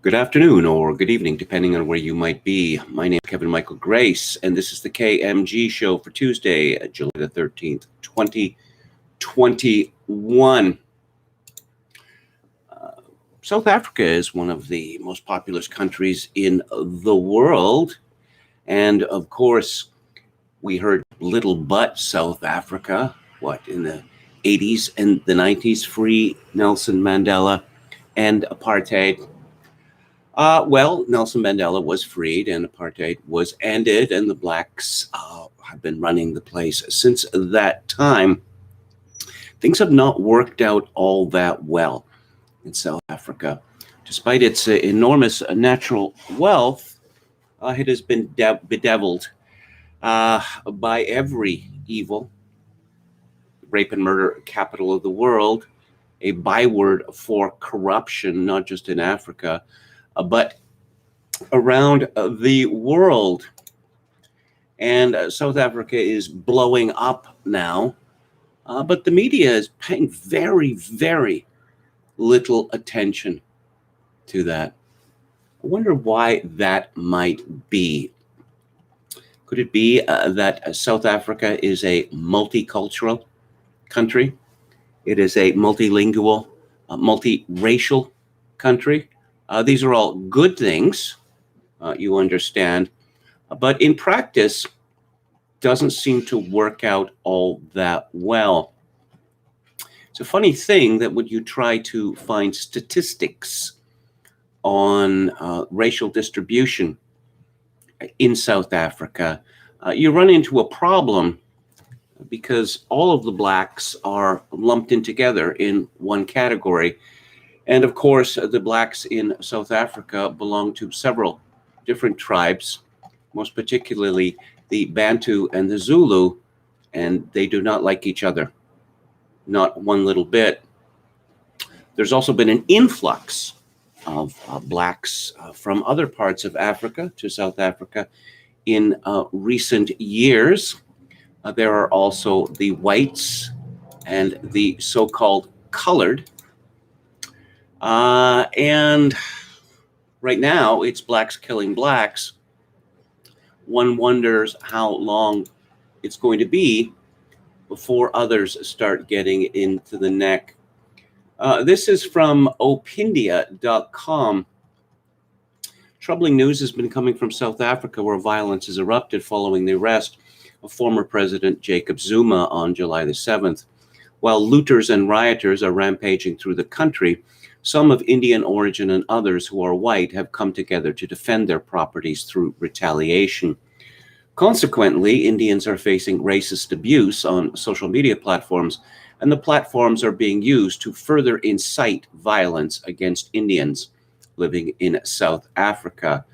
Good afternoon or good evening, depending on where you might be. My name is Kevin Michael Grace, and this is the KMG show for Tuesday, July the 13th, 2021. South Africa is one of the most populous countries in the world. And of course, we heard little but South Africa, in the 80s and the 90s, free Nelson Mandela and apartheid. Nelson Mandela was freed and apartheid was ended, and the blacks have been running the place since that time. Things have not worked out all that well in South Africa. Despite its enormous natural wealth, it has been bedeviled by every evil. Rape and murder capital of the world, a byword for corruption, not just in Africa, but around the world. And South Africa is blowing up now, but the media is paying very, very little attention to that. I wonder why that might be. Could it be that South Africa is a multicultural country? It is a multilingual, multiracial country. These are all good things, you understand, but in practice, doesn't seem to work out all that well. It's a funny thing that when you try to find statistics on racial distribution in South Africa, you run into a problem because all of the blacks are lumped in together in one category. And of course, the blacks in South Africa belong to several different tribes, most particularly the Bantu and the Zulu, and they do not like each other, not one little bit. There's also been an influx of blacks from other parts of Africa to South Africa in recent years. There are also the whites and the so-called colored. And right now, it's blacks killing blacks. One wonders how long it's going to be before others start getting into the neck. This is from opindia.com. Troubling news has been coming from South Africa, where violence has erupted following the arrest of former President Jacob Zuma on July the 7th. While looters and rioters are rampaging through the country, some of Indian origin and others who are white have come together to defend their properties through retaliation. Consequently, Indians are facing racist abuse on social media platforms, and the platforms are being used to further incite violence against Indians living in South Africa.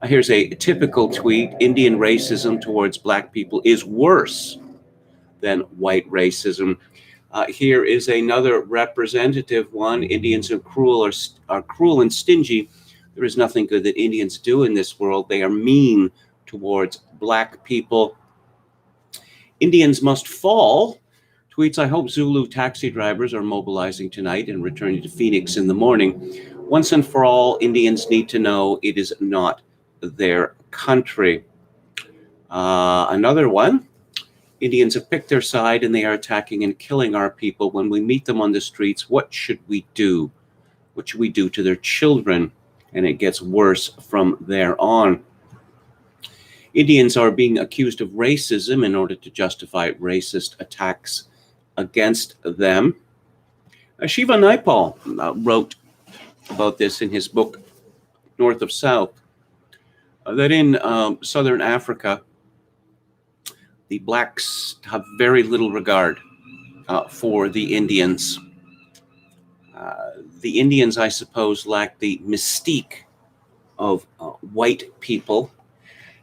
Here's a typical tweet. Indian racism towards black people is worse than white racism. Here is another representative one. Indians are cruel and stingy. There is nothing good that Indians do in this world. They are mean towards black people. Indians must fall. Tweets, I hope Zulu taxi drivers are mobilizing tonight and returning to Phoenix in the morning. Once and for all, Indians need to know it is not their country. Another one. Indians have picked their side and they are attacking and killing our people. When we meet them on the streets, what should we do? What should we do to their children? And it gets worse from there on. Indians are being accused of racism in order to justify racist attacks against them. Shiva Naipal wrote about this in his book, North of South, that in Southern Africa, the blacks have very little regard for the Indians. The Indians, I suppose, lack the mystique of white people,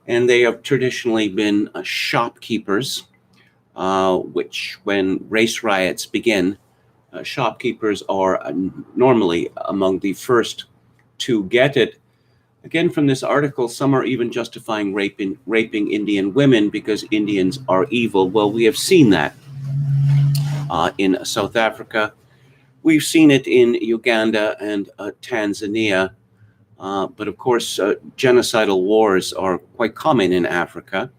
and they have traditionally been shopkeepers, which when race riots begin, shopkeepers are normally among the first to get it. Again, from this article, some are even justifying raping Indian women because Indians are evil. Well, we have seen that in South Africa. We've seen it in Uganda and Tanzania. But of course, genocidal wars are quite common in Africa.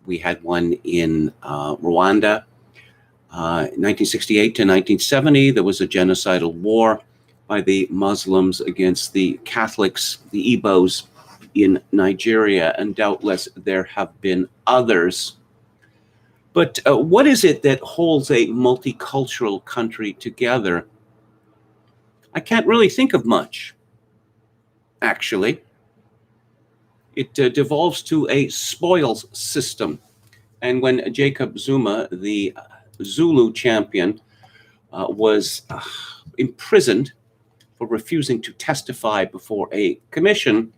We had one in Rwanda, 1968 to 1970. There was a genocidal war by the Muslims against the Catholics, the Igbos in Nigeria, and doubtless there have been others. But what is it that holds a multicultural country together? I can't really think of much, actually. It devolves to a spoils system. And when Jacob Zuma, the Zulu champion, was imprisoned for refusing to testify before a commission,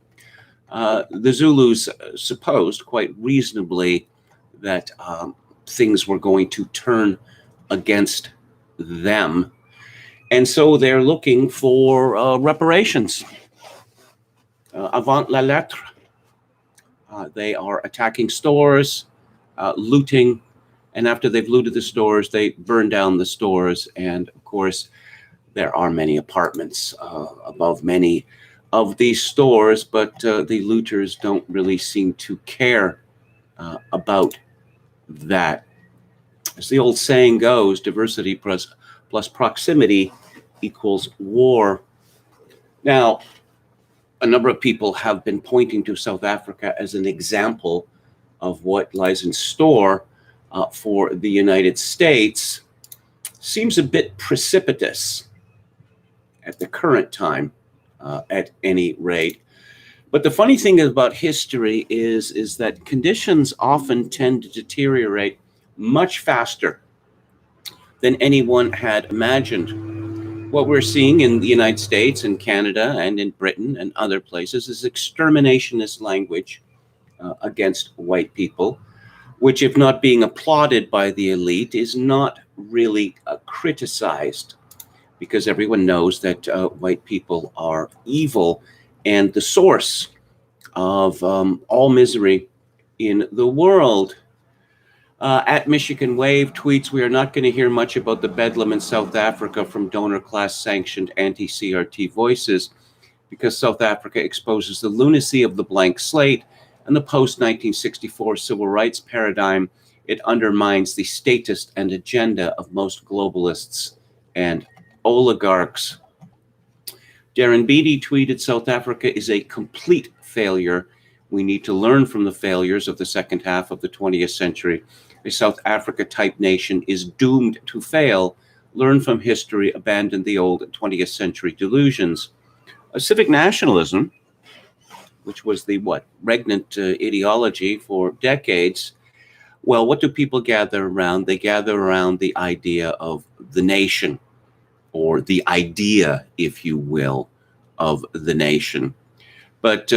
the Zulus supposed quite reasonably that things were going to turn against them. And so they're looking for reparations. Avant la lettre. They are attacking stores, looting, and after they've looted the stores, they burn down the stores. And of course, there are many apartments above many of these stores, but the looters don't really seem to care about that. As the old saying goes, diversity plus proximity equals war. Now, a number of people have been pointing to South Africa as an example of what lies in store for the United States. Seems a bit precipitous at the current time, at any rate. But the funny thing about history is that conditions often tend to deteriorate much faster than anyone had imagined. What we're seeing in the United States and Canada and in Britain and other places is exterminationist language against white people, which, if not being applauded by the elite, is not really criticized, because everyone knows that white people are evil and the source of all misery in the world. At Michigan Wave tweets, we are not going to hear much about the bedlam in South Africa from donor class sanctioned anti-CRT voices, because South Africa exposes the lunacy of the blank slate and the post-1964 civil rights paradigm. It undermines the statist and agenda of most globalists and oligarchs. Darren Beattie tweeted, South Africa is a complete failure. We need to learn from the failures of the second half of the 20th century. A South Africa-type nation is doomed to fail. Learn from history, abandon the old 20th century delusions. Civic nationalism, which was the regnant ideology for decades. Well, what do people gather around? They gather around the idea of the nation, or the idea, if you will, of the nation. But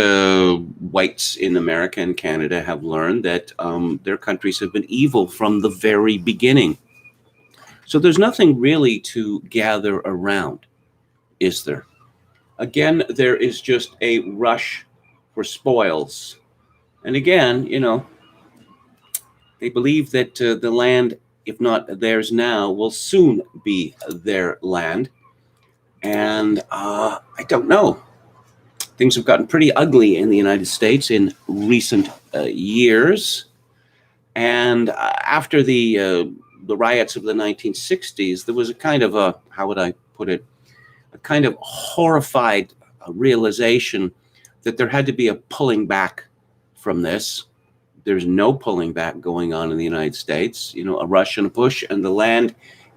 whites in America and Canada have learned that their countries have been evil from the very beginning. So there's nothing really to gather around, is there? Again, there is just a rush for spoils. And again, they believe that the land, if not theirs now, will soon be their land. And I don't know. Things have gotten pretty ugly in the United States in recent years. And after the riots of the 1960s, there was a kind of a, how would I put it, a kind of horrified realization that there had to be a pulling back from this. There's no pulling back going on in the United States, a rush and a push, and the land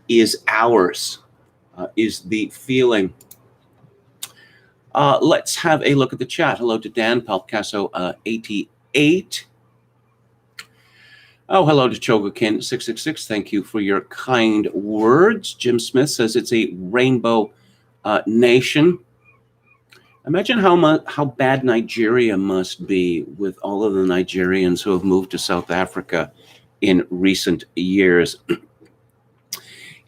is ours, is the feeling. Let's have a look at the chat. Hello to Dan Palcasso 88. Oh, hello to Chogokin 666. Thank you for your kind words. Jim Smith says it's a rainbow nation. Imagine how bad Nigeria must be with all of the Nigerians who have moved to South Africa in recent years.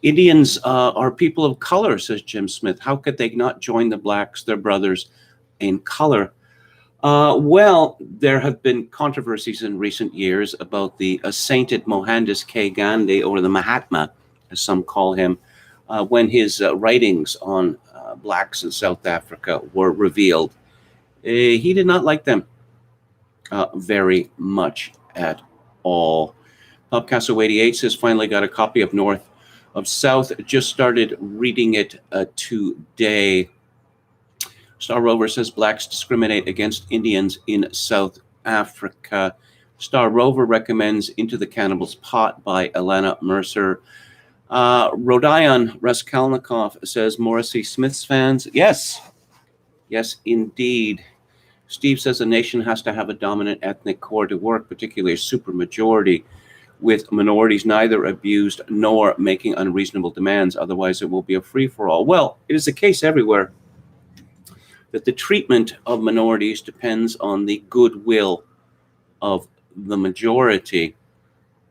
Indians are people of color, says Jim Smith. How could they not join the blacks, their brothers in color? Well, there have been controversies in recent years about the sainted Mohandas K. Gandhi, or the Mahatma, as some call him, when his writings on blacks in South Africa were revealed, he did not like them very much at all. Popcasso 88 says, finally got a copy of North of South. Just started reading it today. Star Rover says, blacks discriminate against Indians in South Africa. Star Rover recommends Into the Cannibal's Pot by Alana Mercer. Rodion Raskolnikov says, Morrissey Smith's fans. Yes, indeed. Steve says a nation has to have a dominant ethnic core to work, particularly a supermajority, with minorities neither abused nor making unreasonable demands. Otherwise, it will be a free-for-all. Well, it is the case everywhere that the treatment of minorities depends on the goodwill of the majority.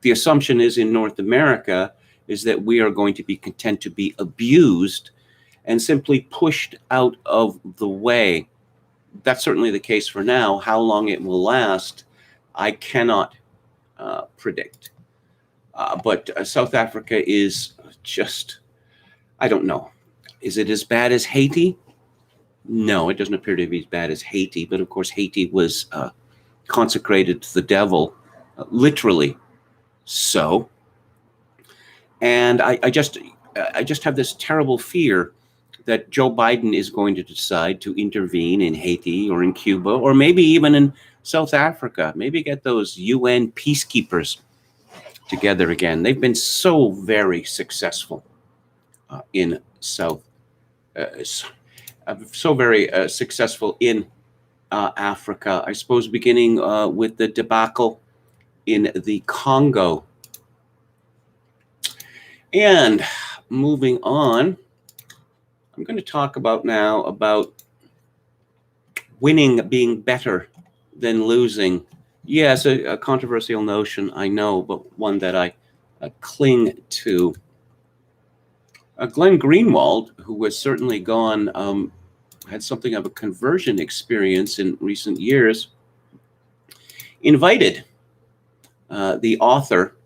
The assumption is in North America is that we are going to be content to be abused and simply pushed out of the way. That's certainly the case for now. How long it will last, I cannot predict. But South Africa is just, I don't know. Is it as bad as Haiti? No, it doesn't appear to be as bad as Haiti. But of course, Haiti was consecrated to the devil, literally so. And I just have this terrible fear that Joe Biden is going to decide to intervene in Haiti or in Cuba or maybe even in South Africa. Maybe get those UN peacekeepers together again. They've been so very successful in successful in Africa. I suppose beginning with the debacle in the Congo. And moving on, I'm going to talk about winning being better than losing. Yes, a controversial notion, I know, but one that I cling to. Glenn Greenwald, who has certainly had something of a conversion experience in recent years, invited the author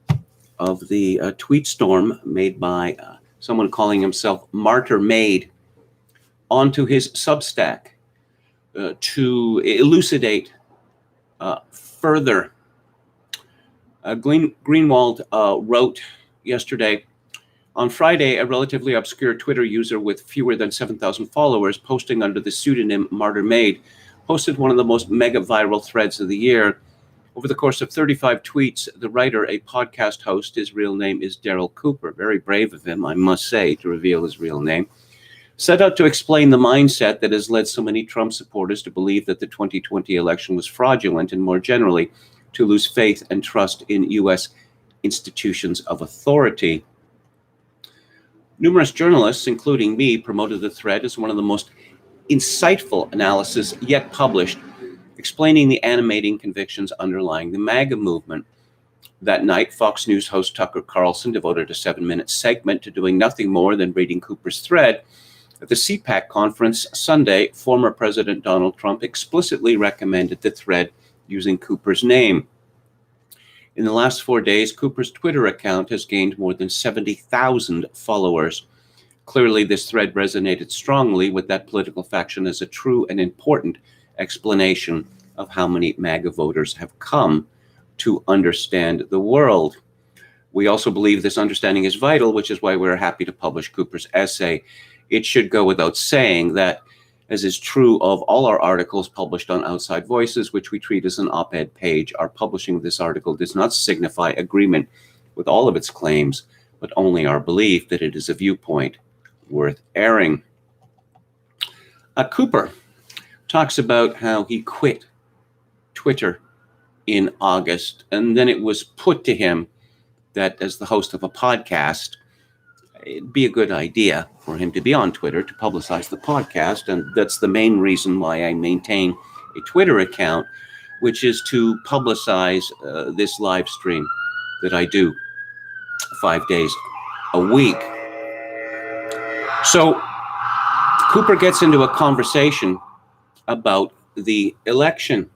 of the tweet storm made by someone calling himself Martyr Made onto his Substack to elucidate further. Greenwald wrote yesterday, on Friday, a relatively obscure Twitter user with fewer than 7,000 followers posting under the pseudonym Martyr Made posted one of the most mega viral threads of the year. Over the course of 35 tweets, the writer, a podcast host, his real name is Daryl Cooper, very brave of him, I must say, to reveal his real name, set out to explain the mindset that has led so many Trump supporters to believe that the 2020 election was fraudulent and more generally to lose faith and trust in U.S. institutions of authority. Numerous journalists, including me, promoted the thread as one of the most insightful analyses yet published, explaining the animating convictions underlying the MAGA movement. That night, Fox News host Tucker Carlson devoted a 7-minute segment to doing nothing more than reading Cooper's thread. At the CPAC conference Sunday, former President Donald Trump explicitly recommended the thread using Cooper's name. In the last 4 days, Cooper's Twitter account has gained more than 70,000 followers. Clearly, this thread resonated strongly with that political faction as a true and important explanation of how many MAGA voters have come to understand the world. We also believe this understanding is vital, which is why we're happy to publish Cooper's essay. It should go without saying that, as is true of all our articles published on Outside Voices, which we treat as an op-ed page, our publishing of this article does not signify agreement with all of its claims, but only our belief that it is a viewpoint worth airing. Cooper talks about how he quit Twitter in August, and then it was put to him that as the host of a podcast, it'd be a good idea for him to be on Twitter to publicize the podcast. And that's the main reason why I maintain a Twitter account, which is to publicize this live stream that I do 5 days a week. So Cooper gets into a conversation about the election.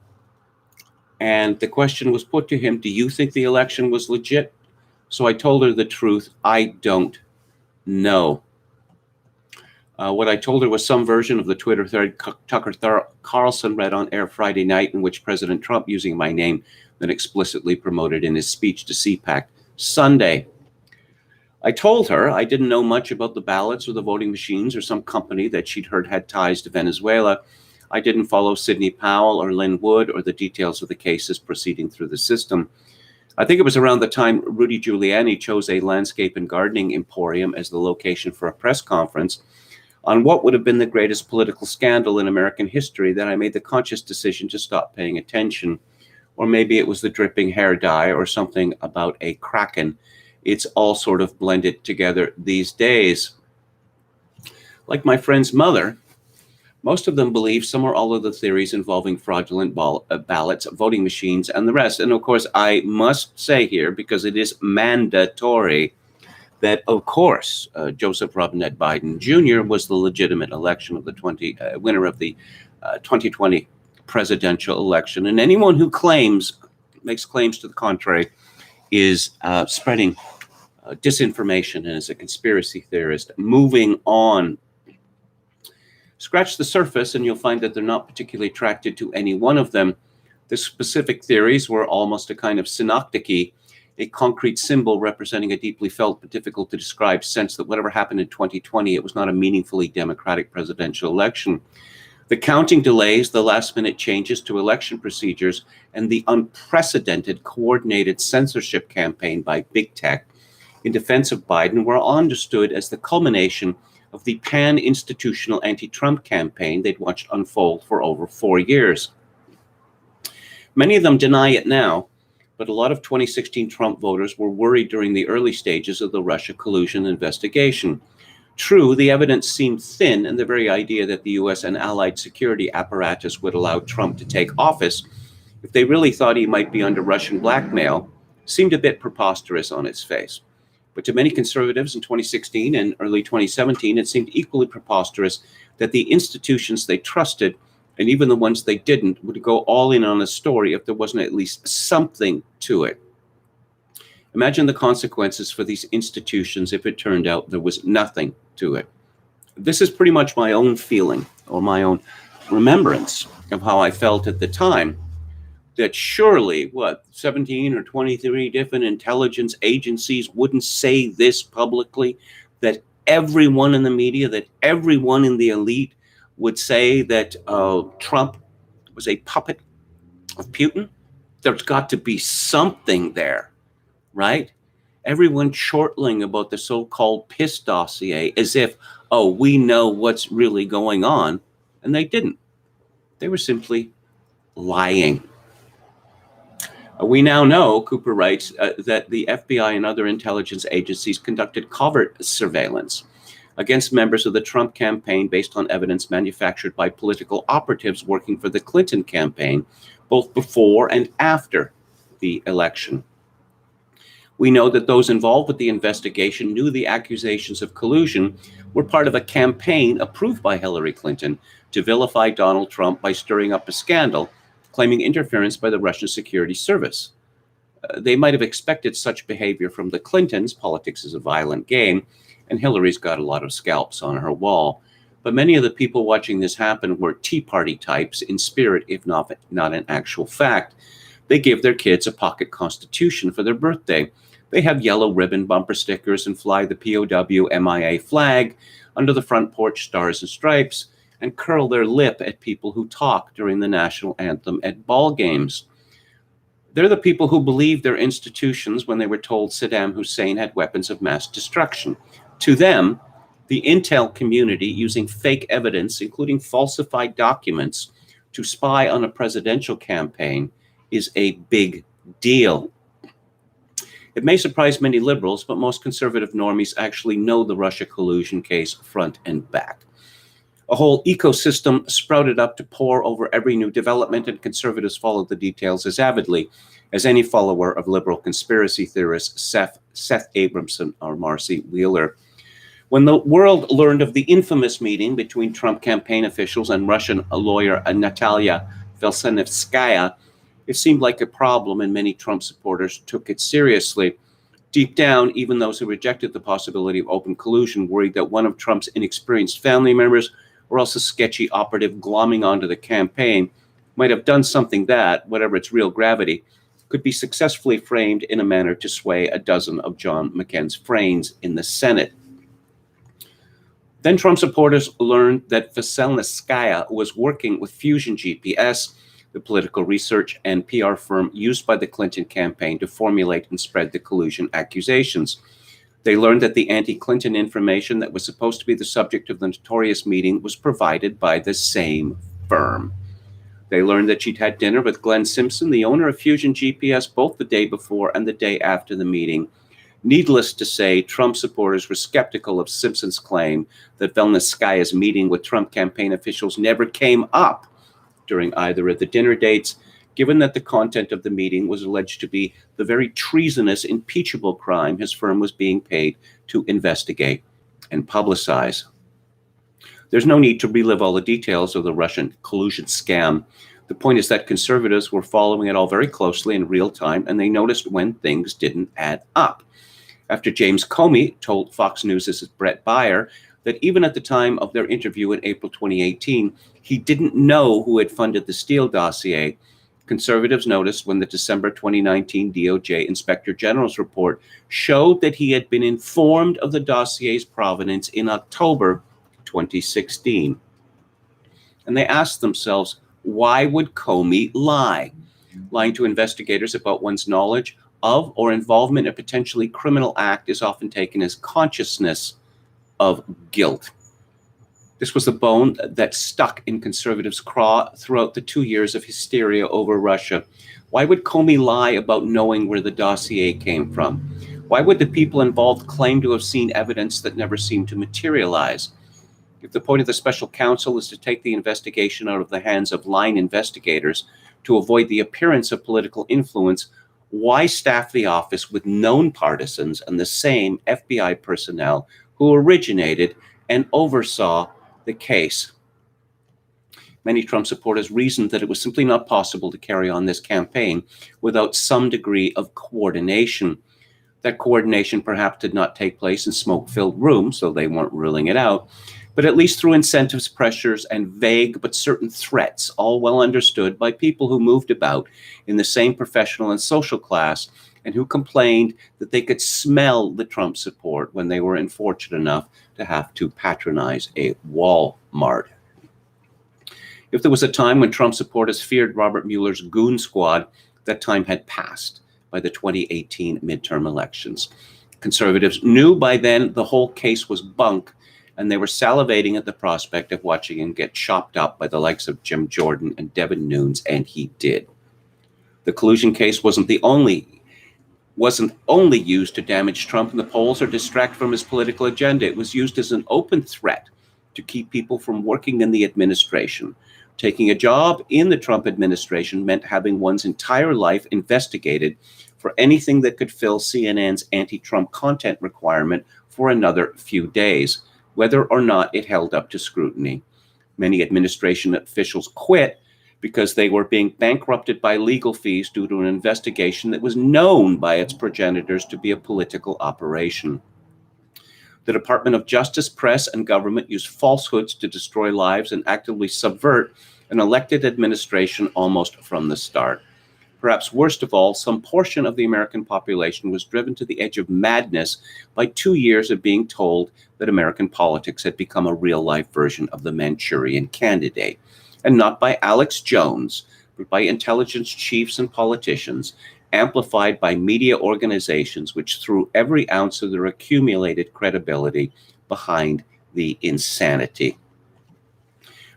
And the question was put to him, do you think the election was legit? So I told her the truth. I don't know. What I told her was some version of the Twitter thread Tucker Carlson read on air Friday night, in which President Trump, using my name, then explicitly promoted in his speech to CPAC Sunday. I told her I didn't know much about the ballots or the voting machines or some company that she'd heard had ties to Venezuela. I didn't follow Sidney Powell or Lynn Wood or the details of the cases proceeding through the system. I think it was around the time Rudy Giuliani chose a landscape and gardening emporium as the location for a press conference on what would have been the greatest political scandal in American history that I made the conscious decision to stop paying attention. Or maybe it was the dripping hair dye or something about a kraken. It's all sort of blended together these days. Like my friend's mother, most of them believe some or all of the theories involving fraudulent ballots, voting machines, and the rest. And of course, I must say here, because it is mandatory, that of course Joseph Robinette Biden Jr. was the legitimate election of the winner of the 2020 presidential election. And anyone who makes claims to the contrary is spreading disinformation and is a conspiracy theorist. Moving on. Scratch the surface and you'll find that they're not particularly attracted to any one of them. The specific theories were almost a kind of synoptic-y, a concrete symbol representing a deeply felt but difficult to describe sense that whatever happened in 2020, it was not a meaningfully democratic presidential election. The counting delays, the last-minute changes to election procedures, and the unprecedented coordinated censorship campaign by big tech in defense of Biden were understood as the culmination of the pan-institutional anti-Trump campaign they'd watched unfold for over 4 years. Many of them deny it now, but a lot of 2016 Trump voters were worried during the early stages of the Russia collusion investigation. True, the evidence seemed thin, and the very idea that the U.S. and allied security apparatus would allow Trump to take office if they really thought he might be under Russian blackmail seemed a bit preposterous on its face. But to many conservatives in 2016 and early 2017, it seemed equally preposterous that the institutions they trusted, and even the ones they didn't, would go all in on a story if there wasn't at least something to it. Imagine the consequences for these institutions if it turned out there was nothing to it. This is pretty much my own feeling, or my own remembrance of how I felt at the time, that surely, 17 or 23 different intelligence agencies wouldn't say this publicly, that everyone in the media, that everyone in the elite would say that Trump was a puppet of Putin. There's got to be something there, right? Everyone chortling about the so-called PIS dossier as if, oh, we know what's really going on. And they didn't. They were simply lying. We now know, Cooper writes, that the FBI and other intelligence agencies conducted covert surveillance against members of the Trump campaign based on evidence manufactured by political operatives working for the Clinton campaign, both before and after the election. We know that those involved with the investigation knew the accusations of collusion were part of a campaign approved by Hillary Clinton to vilify Donald Trump by stirring up a scandal, claiming interference by the Russian security service. They might have expected such behavior from the Clintons. Politics is a violent game, and Hillary's got a lot of scalps on her wall. But many of the people watching this happen were Tea Party types in spirit, if not in actual fact. They give their kids a pocket constitution for their birthday. They have yellow ribbon bumper stickers and fly the POW MIA flag under the front porch stars and stripes, and curl their lip at people who talk during the national anthem at ball games. They're the people who believed their institutions when they were told Saddam Hussein had weapons of mass destruction. To them, the intel community using fake evidence, including falsified documents, to spy on a presidential campaign is a big deal. It may surprise many liberals, but most conservative normies actually know the Russia collusion case front and back. A whole ecosystem sprouted up to pore over every new development, and conservatives followed the details as avidly as any follower of liberal conspiracy theorists Seth Abramson or Marcy Wheeler. When the world learned of the infamous meeting between Trump campaign officials and Russian lawyer Natalia Velsenevskaya, it seemed like a problem, and many Trump supporters took it seriously. Deep down, even those who rejected the possibility of open collusion worried that one of Trump's inexperienced family members, or else a sketchy operative glomming onto the campaign, might have done something that, whatever its real gravity, could be successfully framed in a manner to sway a dozen of John McCain's friends in the Senate. Then Trump supporters learned that Veselnitskaya was working with Fusion GPS, the political research and PR firm used by the Clinton campaign to formulate and spread the collusion accusations. They learned that the anti-Clinton information that was supposed to be the subject of the notorious meeting was provided by the same firm. They learned that she'd had dinner with Glenn Simpson, the owner of Fusion GPS, both the day before and the day after the meeting. Needless to say, Trump supporters were skeptical of Simpson's claim that Veselnitskaya's meeting with Trump campaign officials never came up during either of the dinner dates, given that the content of the meeting was alleged to be the very treasonous, impeachable crime his firm was being paid to investigate and publicize. There's no need to relive all the details of the Russian collusion scam. The point is that conservatives were following it all very closely in real time, and they noticed when things didn't add up. After James Comey told Fox News' Brett Baier that even at the time of their interview in April 2018, he didn't know who had funded the Steele dossier, conservatives noticed when the December 2019 DOJ Inspector General's report showed that he had been informed of the dossier's provenance in October 2016. And they asked themselves, why would Comey lie? Lying to investigators about one's knowledge of or involvement in a potentially criminal act is often taken as consciousness of guilt. This was the bone that stuck in conservatives' craw throughout the 2 years of hysteria over Russia. Why would Comey lie about knowing where the dossier came from? Why would the people involved claim to have seen evidence that never seemed to materialize? If the point of the special counsel is to take the investigation out of the hands of line investigators to avoid the appearance of political influence, why staff the office with known partisans and the same FBI personnel who originated and oversaw the case? Many Trump supporters reasoned that it was simply not possible to carry on this campaign without some degree of coordination. That coordination perhaps did not take place in smoke-filled rooms, so they weren't ruling it out, but at least through incentives, pressures, and vague but certain threats, all well understood by people who moved about in the same professional and social class and who complained that they could smell the Trump support when they were unfortunate enough to have to patronize a Walmart. If there was a time when Trump supporters feared Robert Mueller's goon squad, that time had passed by the 2018 midterm elections. Conservatives knew by then the whole case was bunk, and they were salivating at the prospect of watching him get chopped up by the likes of Jim Jordan and Devin Nunes, and he did. The collusion case wasn't only used to damage Trump in the polls or distract from his political agenda. It was used as an open threat to keep people from working in the administration. Taking a job in the Trump administration meant having one's entire life investigated for anything that could fill CNN's anti-Trump content requirement for another few days, whether or not it held up to scrutiny. Many administration officials quit because they were being bankrupted by legal fees due to an investigation that was known by its progenitors to be a political operation. The Department of Justice, press, and government used falsehoods to destroy lives and actively subvert an elected administration almost from the start. Perhaps worst of all, some portion of the American population was driven to the edge of madness by 2 years of being told that American politics had become a real-life version of the Manchurian Candidate, and not by Alex Jones, but by intelligence chiefs and politicians, amplified by media organizations which threw every ounce of their accumulated credibility behind the insanity.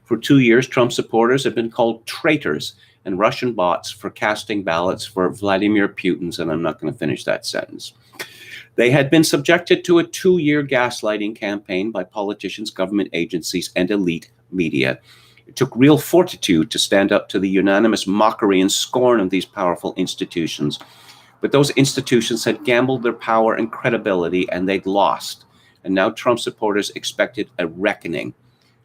For 2 years, Trump supporters have been called traitors and Russian bots for casting ballots for Vladimir Putin's, and I'm not going to finish that sentence. They had been subjected to a 2-year gaslighting campaign by politicians, government agencies, and elite media. It took real fortitude to stand up to the unanimous mockery and scorn of these powerful institutions. But those institutions had gambled their power and credibility, and they'd lost. And now Trump supporters expected a reckoning.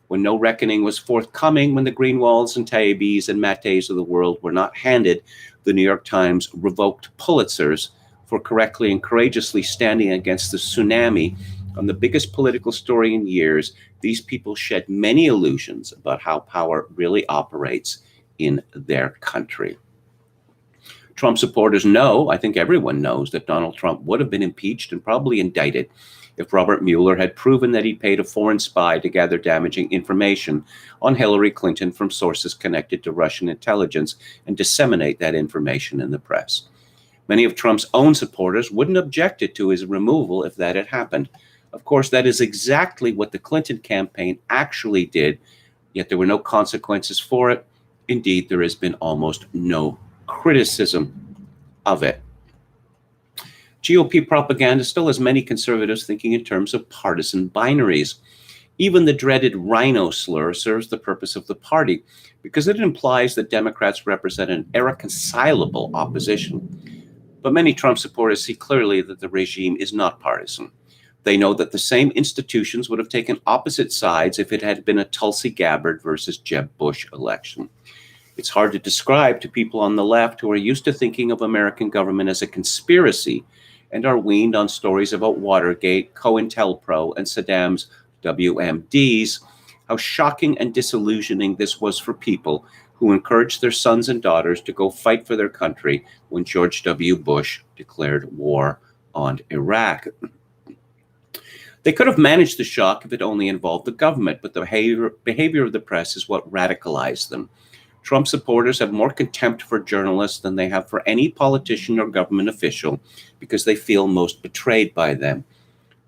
When no reckoning was forthcoming, when the Greenwalds and Taibbis and Matteis of the world were not handed the New York Times revoked Pulitzers, for correctly and courageously standing against the tsunami on the biggest political story in years. These people shed many illusions about how power really operates in their country. Trump supporters know, I think everyone knows, that Donald Trump would have been impeached and probably indicted if Robert Mueller had proven that he paid a foreign spy to gather damaging information on Hillary Clinton from sources connected to Russian intelligence and disseminate that information in the press. Many of Trump's own supporters wouldn't have objected to his removal if that had happened. Of course, that is exactly what the Clinton campaign actually did, yet there were no consequences for it. Indeed, there has been almost no criticism of it. GOP propaganda still has many conservatives thinking in terms of partisan binaries. Even the dreaded rhino slur serves the purpose of the party because it implies that Democrats represent an irreconcilable opposition. But many Trump supporters see clearly that the regime is not partisan. They know that the same institutions would have taken opposite sides if it had been a Tulsi Gabbard versus Jeb Bush election. It's hard to describe to people on the left who are used to thinking of American government as a conspiracy and are weaned on stories about Watergate, COINTELPRO, and Saddam's WMDs, how shocking and disillusioning this was for people who encouraged their sons and daughters to go fight for their country when George W. Bush declared war on Iraq. They could have managed the shock if it only involved the government, but the behavior of the press is what radicalized them. Trump supporters have more contempt for journalists than they have for any politician or government official because they feel most betrayed by them.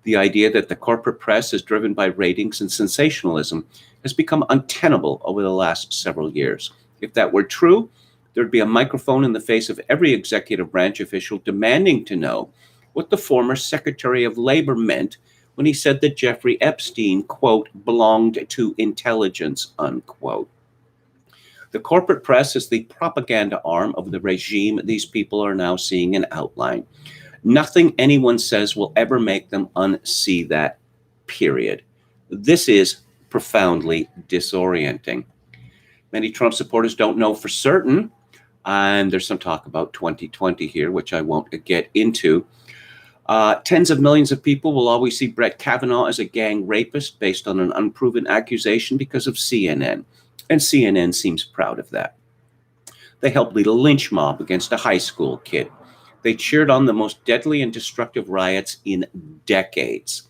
The idea that the corporate press is driven by ratings and sensationalism has become untenable over the last several years. If that were true, there'd be a microphone in the face of every executive branch official demanding to know what the former Secretary of Labor meant when he said that Jeffrey Epstein, quote, belonged to intelligence, unquote. The corporate press is the propaganda arm of the regime these people are now seeing an outline. Nothing anyone says will ever make them unsee that, period. This is profoundly disorienting. Many Trump supporters don't know for certain, and there's some talk about 2020 here, which I won't get into. Tens of millions of people will always see Brett Kavanaugh as a gang rapist based on an unproven accusation because of CNN. And CNN seems proud of that. They helped lead a lynch mob against a high school kid. They cheered on the most deadly and destructive riots in decades.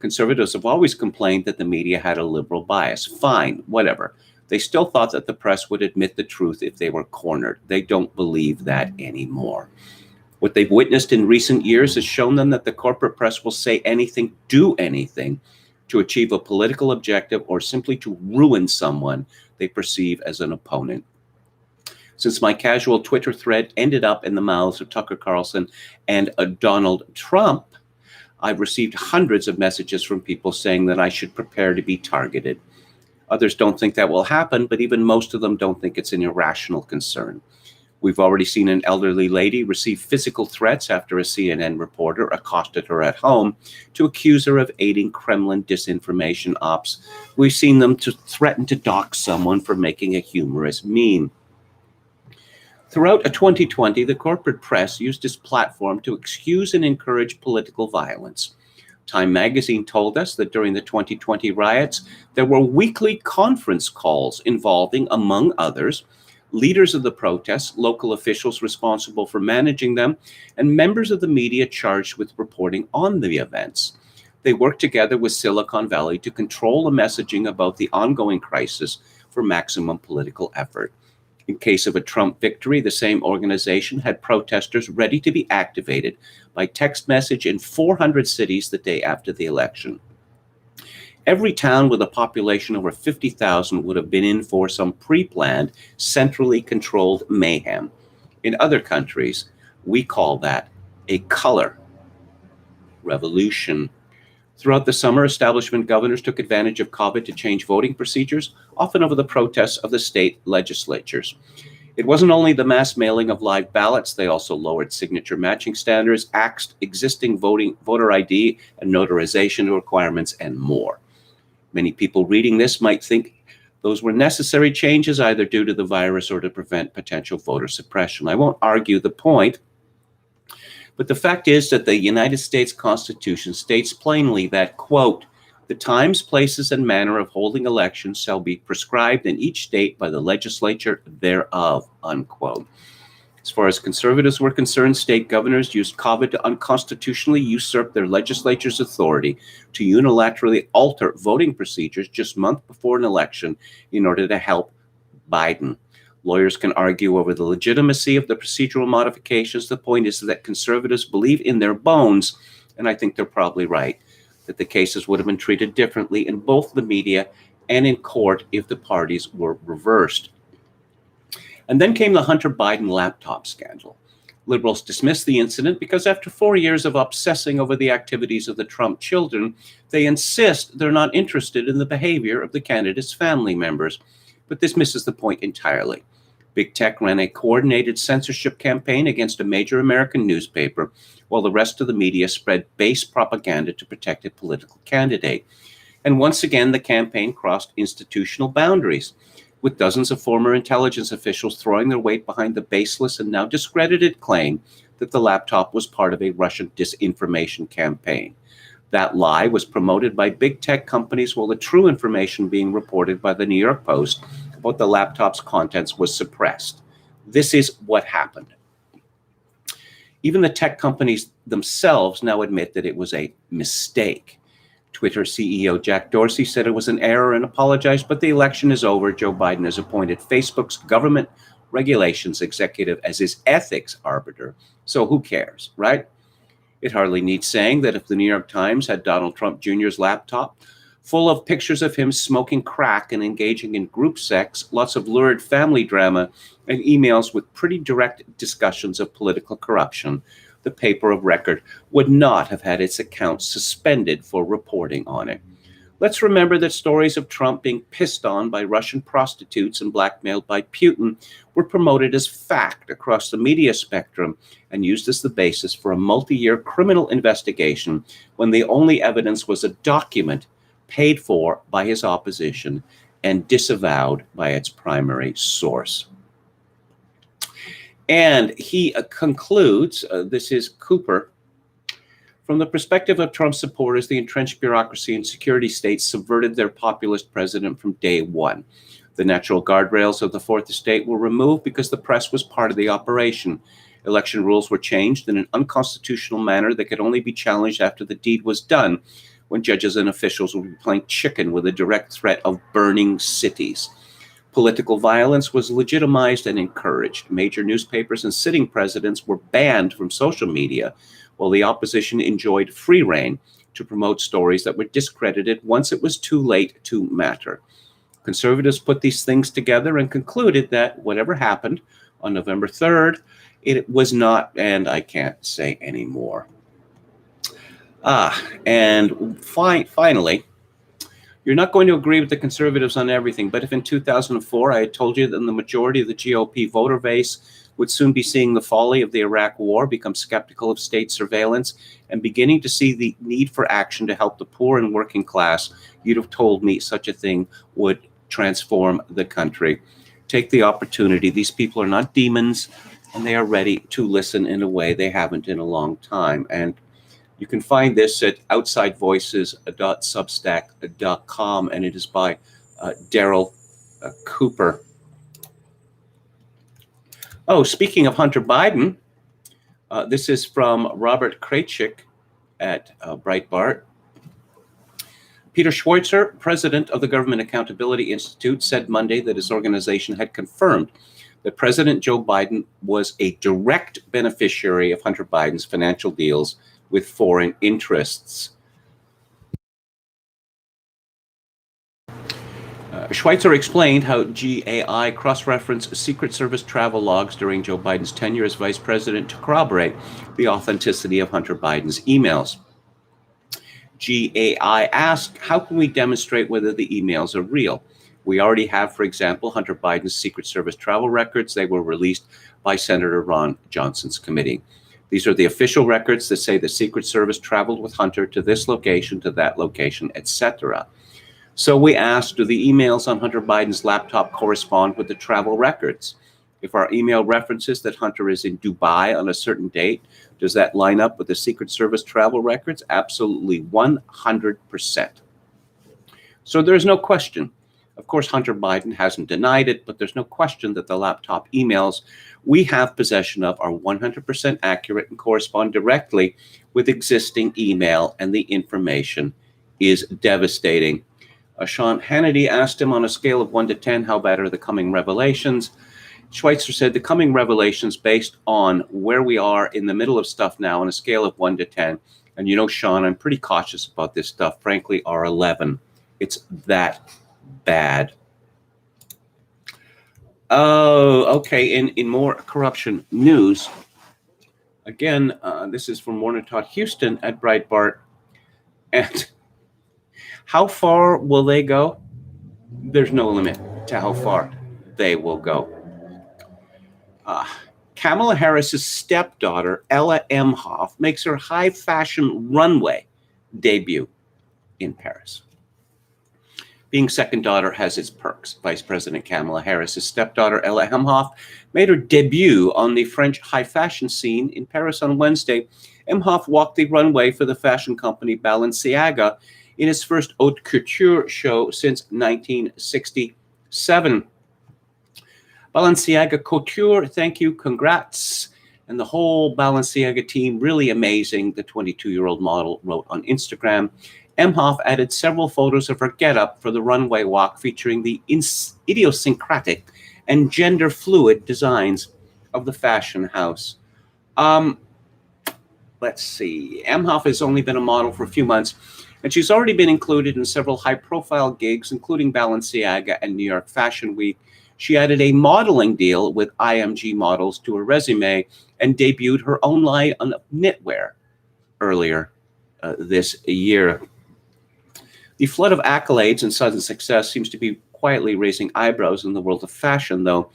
Conservatives have always complained that the media had a liberal bias. Fine, whatever. They still thought that the press would admit the truth if they were cornered. They don't believe that anymore. What they've witnessed in recent years has shown them that the corporate press will say anything, do anything, to achieve a political objective or simply to ruin someone they perceive as an opponent. Since my casual Twitter thread ended up in the mouths of Tucker Carlson and Donald Trump, I've received hundreds of messages from people saying that I should prepare to be targeted. Others don't think that will happen, but even most of them don't think it's an irrational concern. We've already seen an elderly lady receive physical threats after a CNN reporter accosted her at home to accuse her of aiding Kremlin disinformation ops. We've seen them to threaten to dox someone for making a humorous meme. Throughout 2020, the corporate press used its platform to excuse and encourage political violence. Time magazine told us that during the 2020 riots, there were weekly conference calls involving, among others, leaders of the protests, local officials responsible for managing them, and members of the media charged with reporting on the events. They worked together with Silicon Valley to control the messaging about the ongoing crisis for maximum political effort. In case of a Trump victory, the same organization had protesters ready to be activated by text message in 400 cities the day after the election. Every town with a population over 50,000 would have been in for some pre-planned, centrally controlled mayhem. In other countries, we call that a color revolution. Throughout the summer, establishment governors took advantage of COVID to change voting procedures, often over the protests of the state legislatures. It wasn't only the mass mailing of live ballots, they also lowered signature matching standards, axed existing voter ID and notarization requirements, and more. Many people reading this might think those were necessary changes either due to the virus or to prevent potential voter suppression. I won't argue the point. But the fact is that the United States Constitution states plainly that, quote, the times, places, and manner of holding elections shall be prescribed in each state by the legislature thereof, unquote. As far as conservatives were concerned, state governors used COVID to unconstitutionally usurp their legislature's authority to unilaterally alter voting procedures just months before an election in order to help Biden. Lawyers can argue over the legitimacy of the procedural modifications. The point is that conservatives believe in their bones, and I think they're probably right, that the cases would have been treated differently in both the media and in court if the parties were reversed. And then came the Hunter Biden laptop scandal. Liberals dismissed the incident because after 4 years of obsessing over the activities of the Trump children, they insist they're not interested in the behavior of the candidates' family members. But this misses the point entirely. Big Tech ran a coordinated censorship campaign against a major American newspaper, while the rest of the media spread base propaganda to protect a political candidate. And once again, the campaign crossed institutional boundaries, with dozens of former intelligence officials throwing their weight behind the baseless and now discredited claim that the laptop was part of a Russian disinformation campaign. That lie was promoted by big tech companies, while the true information being reported by the New York Post about the laptop's contents was suppressed. This is what happened. Even the tech companies themselves now admit that it was a mistake. Twitter CEO Jack Dorsey said it was an error and apologized, but the election is over. Joe Biden has appointed Facebook's government regulations executive as his ethics arbiter. So who cares, right? It hardly needs saying that if the New York Times had Donald Trump Jr.'s laptop full of pictures of him smoking crack and engaging in group sex, lots of lurid family drama, and emails with pretty direct discussions of political corruption, the paper of record would not have had its account suspended for reporting on it. Let's remember that stories of Trump being pissed on by Russian prostitutes and blackmailed by Putin were promoted as fact across the media spectrum and used as the basis for a multi-year criminal investigation when the only evidence was a document paid for by his opposition and disavowed by its primary source. And he concludes, this is Cooper, from the perspective of Trump supporters, the entrenched bureaucracy and security states subverted their populist president from day one. The natural guardrails of the Fourth Estate were removed because the press was part of the operation. Election rules were changed in an unconstitutional manner that could only be challenged after the deed was done, when judges and officials would be playing chicken with a direct threat of burning cities. Political violence was legitimized and encouraged. Major newspapers and sitting presidents were banned from social media, while the opposition enjoyed free rein to promote stories that were discredited once it was too late to matter. Conservatives put these things together and concluded that whatever happened on November 3rd, it was not, and I can't say any more. Finally, you're not going to agree with the conservatives on everything, but if in 2004 I had told you that the majority of the GOP voter base would soon be seeing the folly of the Iraq War, become skeptical of state surveillance, and beginning to see the need for action to help the poor and working class, you'd have told me such a thing would transform the country. Take the opportunity. These people are not demons, and they are ready to listen in a way they haven't in a long time. And you can find this at outsidevoices.substack.com, and it is by Daryl Cooper. Oh, speaking of Hunter Biden, this is from Robert Kraychik at Breitbart. Peter Schweitzer, president of the Government Accountability Institute, said Monday that his organization had confirmed that President Joe Biden was a direct beneficiary of Hunter Biden's financial deals with foreign interests. Schweitzer explained how GAI cross-referenced Secret Service travel logs during Joe Biden's tenure as vice president to corroborate the authenticity of Hunter Biden's emails. GAI asked, how can we demonstrate whether the emails are real? We already have, for example, Hunter Biden's Secret Service travel records. They were released by Senator Ron Johnson's committee. These are the official records that say the Secret Service traveled with Hunter to this location, to that location, etc. So we asked, do the emails on Hunter Biden's laptop correspond with the travel records? If our email references that Hunter is in Dubai on a certain date, does that line up with the Secret Service travel records? Absolutely, 100%. So there's no question. Of course, Hunter Biden hasn't denied it, but there's no question that the laptop emails we have possession of are 100% accurate and correspond directly with existing email, and the information is devastating. Sean Hannity asked him on a scale of 1 to 10, how bad are the coming revelations? Schweitzer said the coming revelations, based on where we are in the middle of stuff now, on a scale of 1 to 10, and you know, Sean, I'm pretty cautious about this stuff, frankly, are 11. It's that bad. Oh, okay. In more corruption news, again, this is from Warner Todd Houston at Breitbart. And how far will they go? There's no limit to how far they will go. Kamala Harris's stepdaughter, Ella Emhoff, makes her high fashion runway debut in Paris. Being second daughter has its perks. Vice President Kamala Harris's stepdaughter, Ella Emhoff, made her debut on the French high fashion scene in Paris on Wednesday. Emhoff walked the runway for the fashion company Balenciaga in its first haute couture show since 1967. Balenciaga Couture, thank you, congrats. And the whole Balenciaga team, really amazing, the 22-year-old model wrote on Instagram. Emhoff added several photos of her getup for the runway walk, featuring the idiosyncratic and gender-fluid designs of the fashion house. Let's see. Emhoff has only been a model for a few months, and she's already been included in several high-profile gigs, including Balenciaga and New York Fashion Week. She added a modeling deal with KMG models to her resume and debuted her own line of knitwear earlier this year. The flood of accolades and sudden success seems to be quietly raising eyebrows in the world of fashion, though.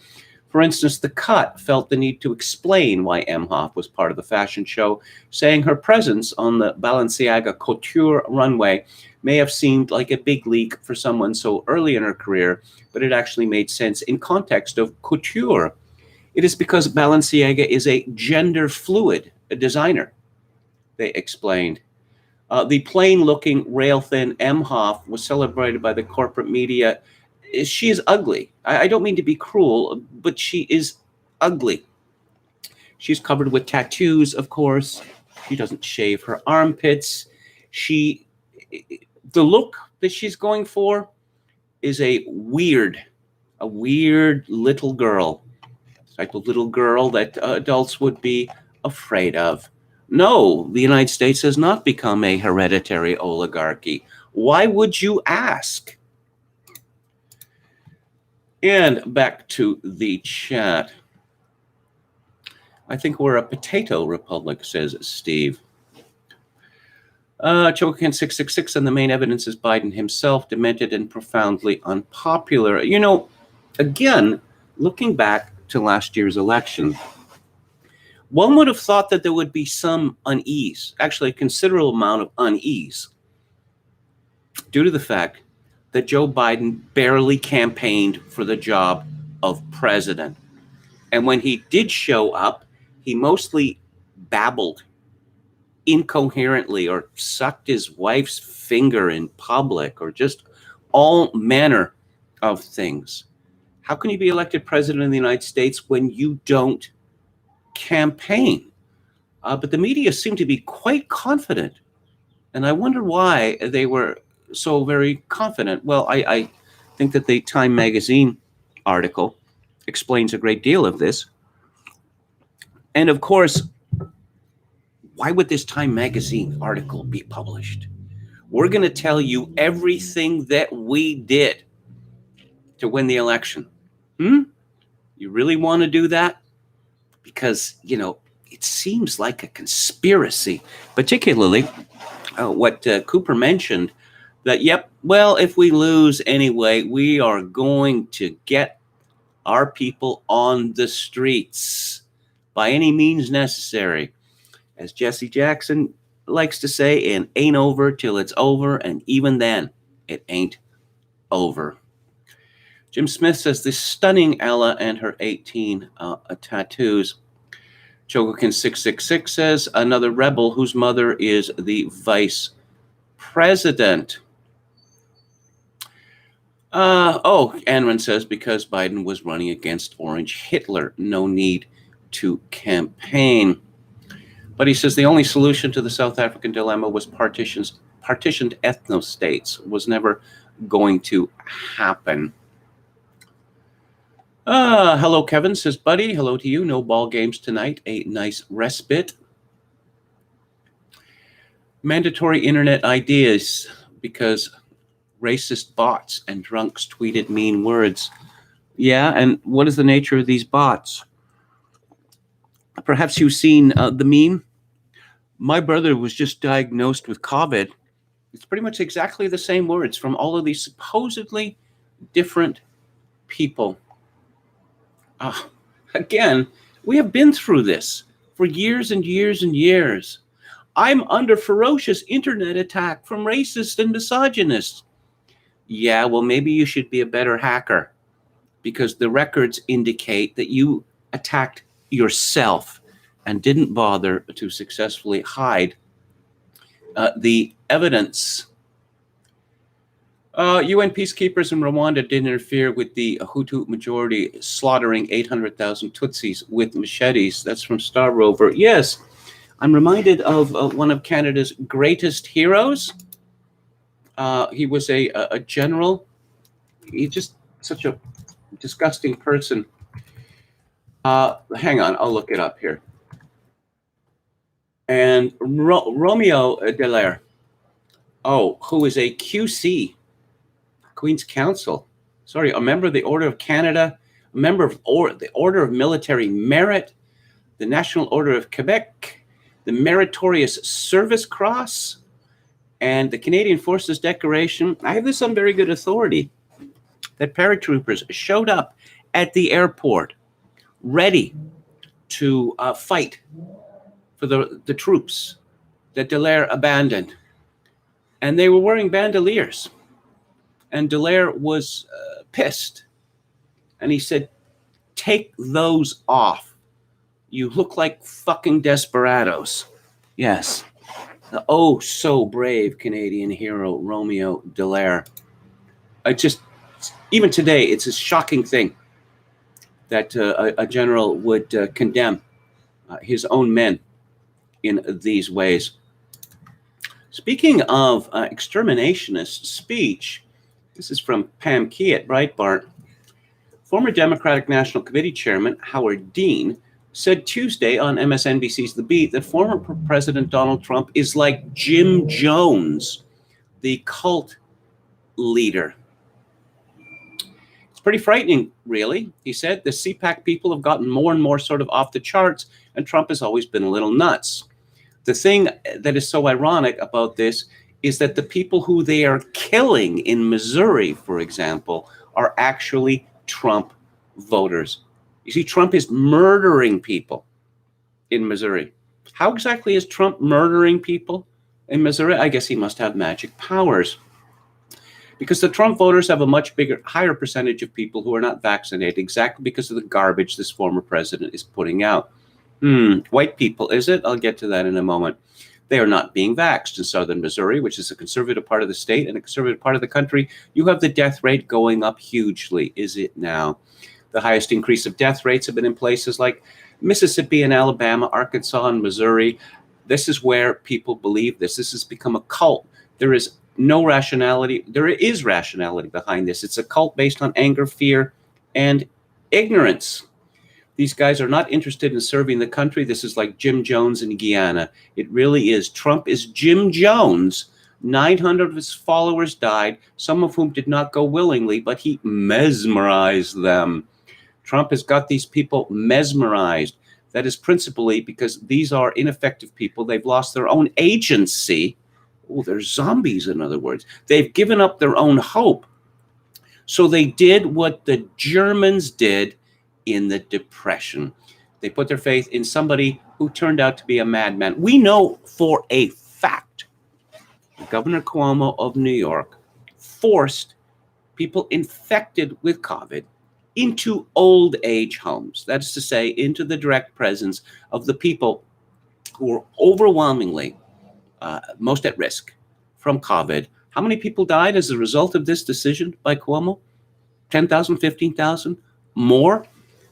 For instance, The Cut felt the need to explain why Emhoff was part of the fashion show, saying her presence on the Balenciaga Couture runway may have seemed like a big leap for someone so early in her career, but it actually made sense in context of couture. It is because Balenciaga is a gender-fluid designer, they explained. The plain-looking, rail-thin Emhoff was celebrated by the corporate media. She is ugly. I don't mean to be cruel, but she is ugly. She's covered with tattoos, of course. She doesn't shave her armpits. The look that she's going for is a weird little girl. It's like the little girl that adults would be afraid of. No, the United States has not become a hereditary oligarchy. Why would you ask? And back to the chat. I think we're a potato republic, says Steve. Chokan 666, and the main evidence is Biden himself, demented and profoundly unpopular. You know, again, looking back to last year's election, one would have thought that there would be some unease, actually a considerable amount of unease, due to the fact that Joe Biden barely campaigned for the job of president. And when he did show up, he mostly babbled incoherently or sucked his wife's finger in public or just all manner of things. How can you be elected president of the United States when you don't campaign? But the media seem to be quite confident. And I wonder why they were so very confident. Well, I think that the Time magazine article explains a great deal of this. And of course, why would this Time magazine article be published? We're going to tell you everything that we did to win the election. You really want to do that? Because, you know, it seems like a conspiracy, particularly what Cooper mentioned, that, yep, well, if we lose anyway, we are going to get our people on the streets by any means necessary. As Jesse Jackson likes to say, it ain't over till it's over, and even then, it ain't over. Jim Smith says this stunning Ella and her 18 tattoos. Chogokin666 says another rebel whose mother is the vice president. Anron says because Biden was running against Orange Hitler, no need to campaign. But he says the only solution to the South African dilemma was partitioned ethno-states. Was never going to happen. Hello, Kevin, says Buddy. Hello to you. No ball games tonight. A nice respite. Mandatory internet ideas because racist bots and drunks tweeted mean words. Yeah, and what is the nature of these bots? Perhaps you've seen the meme. My brother was just diagnosed with COVID. It's pretty much exactly the same words from all of these supposedly different people. Again, we have been through this for years and years and years. I'm under ferocious internet attack from racists and misogynists. Yeah, well, maybe you should be a better hacker because the records indicate that you attacked yourself and didn't bother to successfully hide the evidence. UN peacekeepers in Rwanda didn't interfere with the Hutu majority slaughtering 800,000 Tutsis with machetes. That's from Star Rover. Yes, I'm reminded of one of Canada's greatest heroes. He was a general. He's just such a disgusting person. Hang on, I'll look it up here. And Romeo Dallaire, who is a QC, Queen's Counsel, a member of the Order of Canada, a member of the Order of Military Merit, the National Order of Quebec, the Meritorious Service Cross, and the Canadian Forces Decoration. I have this on very good authority that paratroopers showed up at the airport ready to fight for the troops that Dallaire abandoned. And they were wearing bandoliers. And Dallaire was pissed. And he said, take those off. You look like fucking desperados. Yes. The oh so brave Canadian hero, Romeo Dallaire. Even today, it's a shocking thing that a general would condemn his own men in these ways. Speaking of exterminationist speech, this is from Pam Key at Breitbart. Former Democratic National Committee Chairman Howard Dean said Tuesday on MSNBC's The Beat that former President Donald Trump is like Jim Jones, the cult leader. It's pretty frightening, really, he said. The CPAC people have gotten more and more sort of off the charts, and Trump has always been a little nuts. The thing that is so ironic about this is that the people who they are killing in Missouri, for example, are actually Trump voters. You see, Trump is murdering people in Missouri. How exactly is Trump murdering people in Missouri? I guess he must have magic powers. Because the Trump voters have a higher percentage of people who are not vaccinated, exactly because of the garbage this former president is putting out. White people, is it? I'll get to that in a moment. They are not being vaxxed in southern Missouri, which is a conservative part of the state and a conservative part of the country. You have the death rate going up hugely, is it now? The highest increase of death rates have been in places like Mississippi and Alabama, Arkansas and Missouri. This is where people believe this. This has become a cult. There is no rationality. There is rationality behind this. It's a cult based on anger, fear, and ignorance. These guys are not interested in serving the country. This is like Jim Jones in Guyana. It really is. Trump is Jim Jones. 900 of his followers died, some of whom did not go willingly, but he mesmerized them. Trump has got these people mesmerized. That is principally because these are ineffective people. They've lost their own agency. Oh, they're zombies, in other words. They've given up their own hope. So they did what the Germans did in the Depression. They put their faith in somebody who turned out to be a madman. We know for a fact Governor Cuomo of New York forced people infected with COVID into old age homes. That is to say, into the direct presence of the people who are overwhelmingly most at risk from COVID. How many people died as a result of this decision by Cuomo? 10,000, 15,000? More?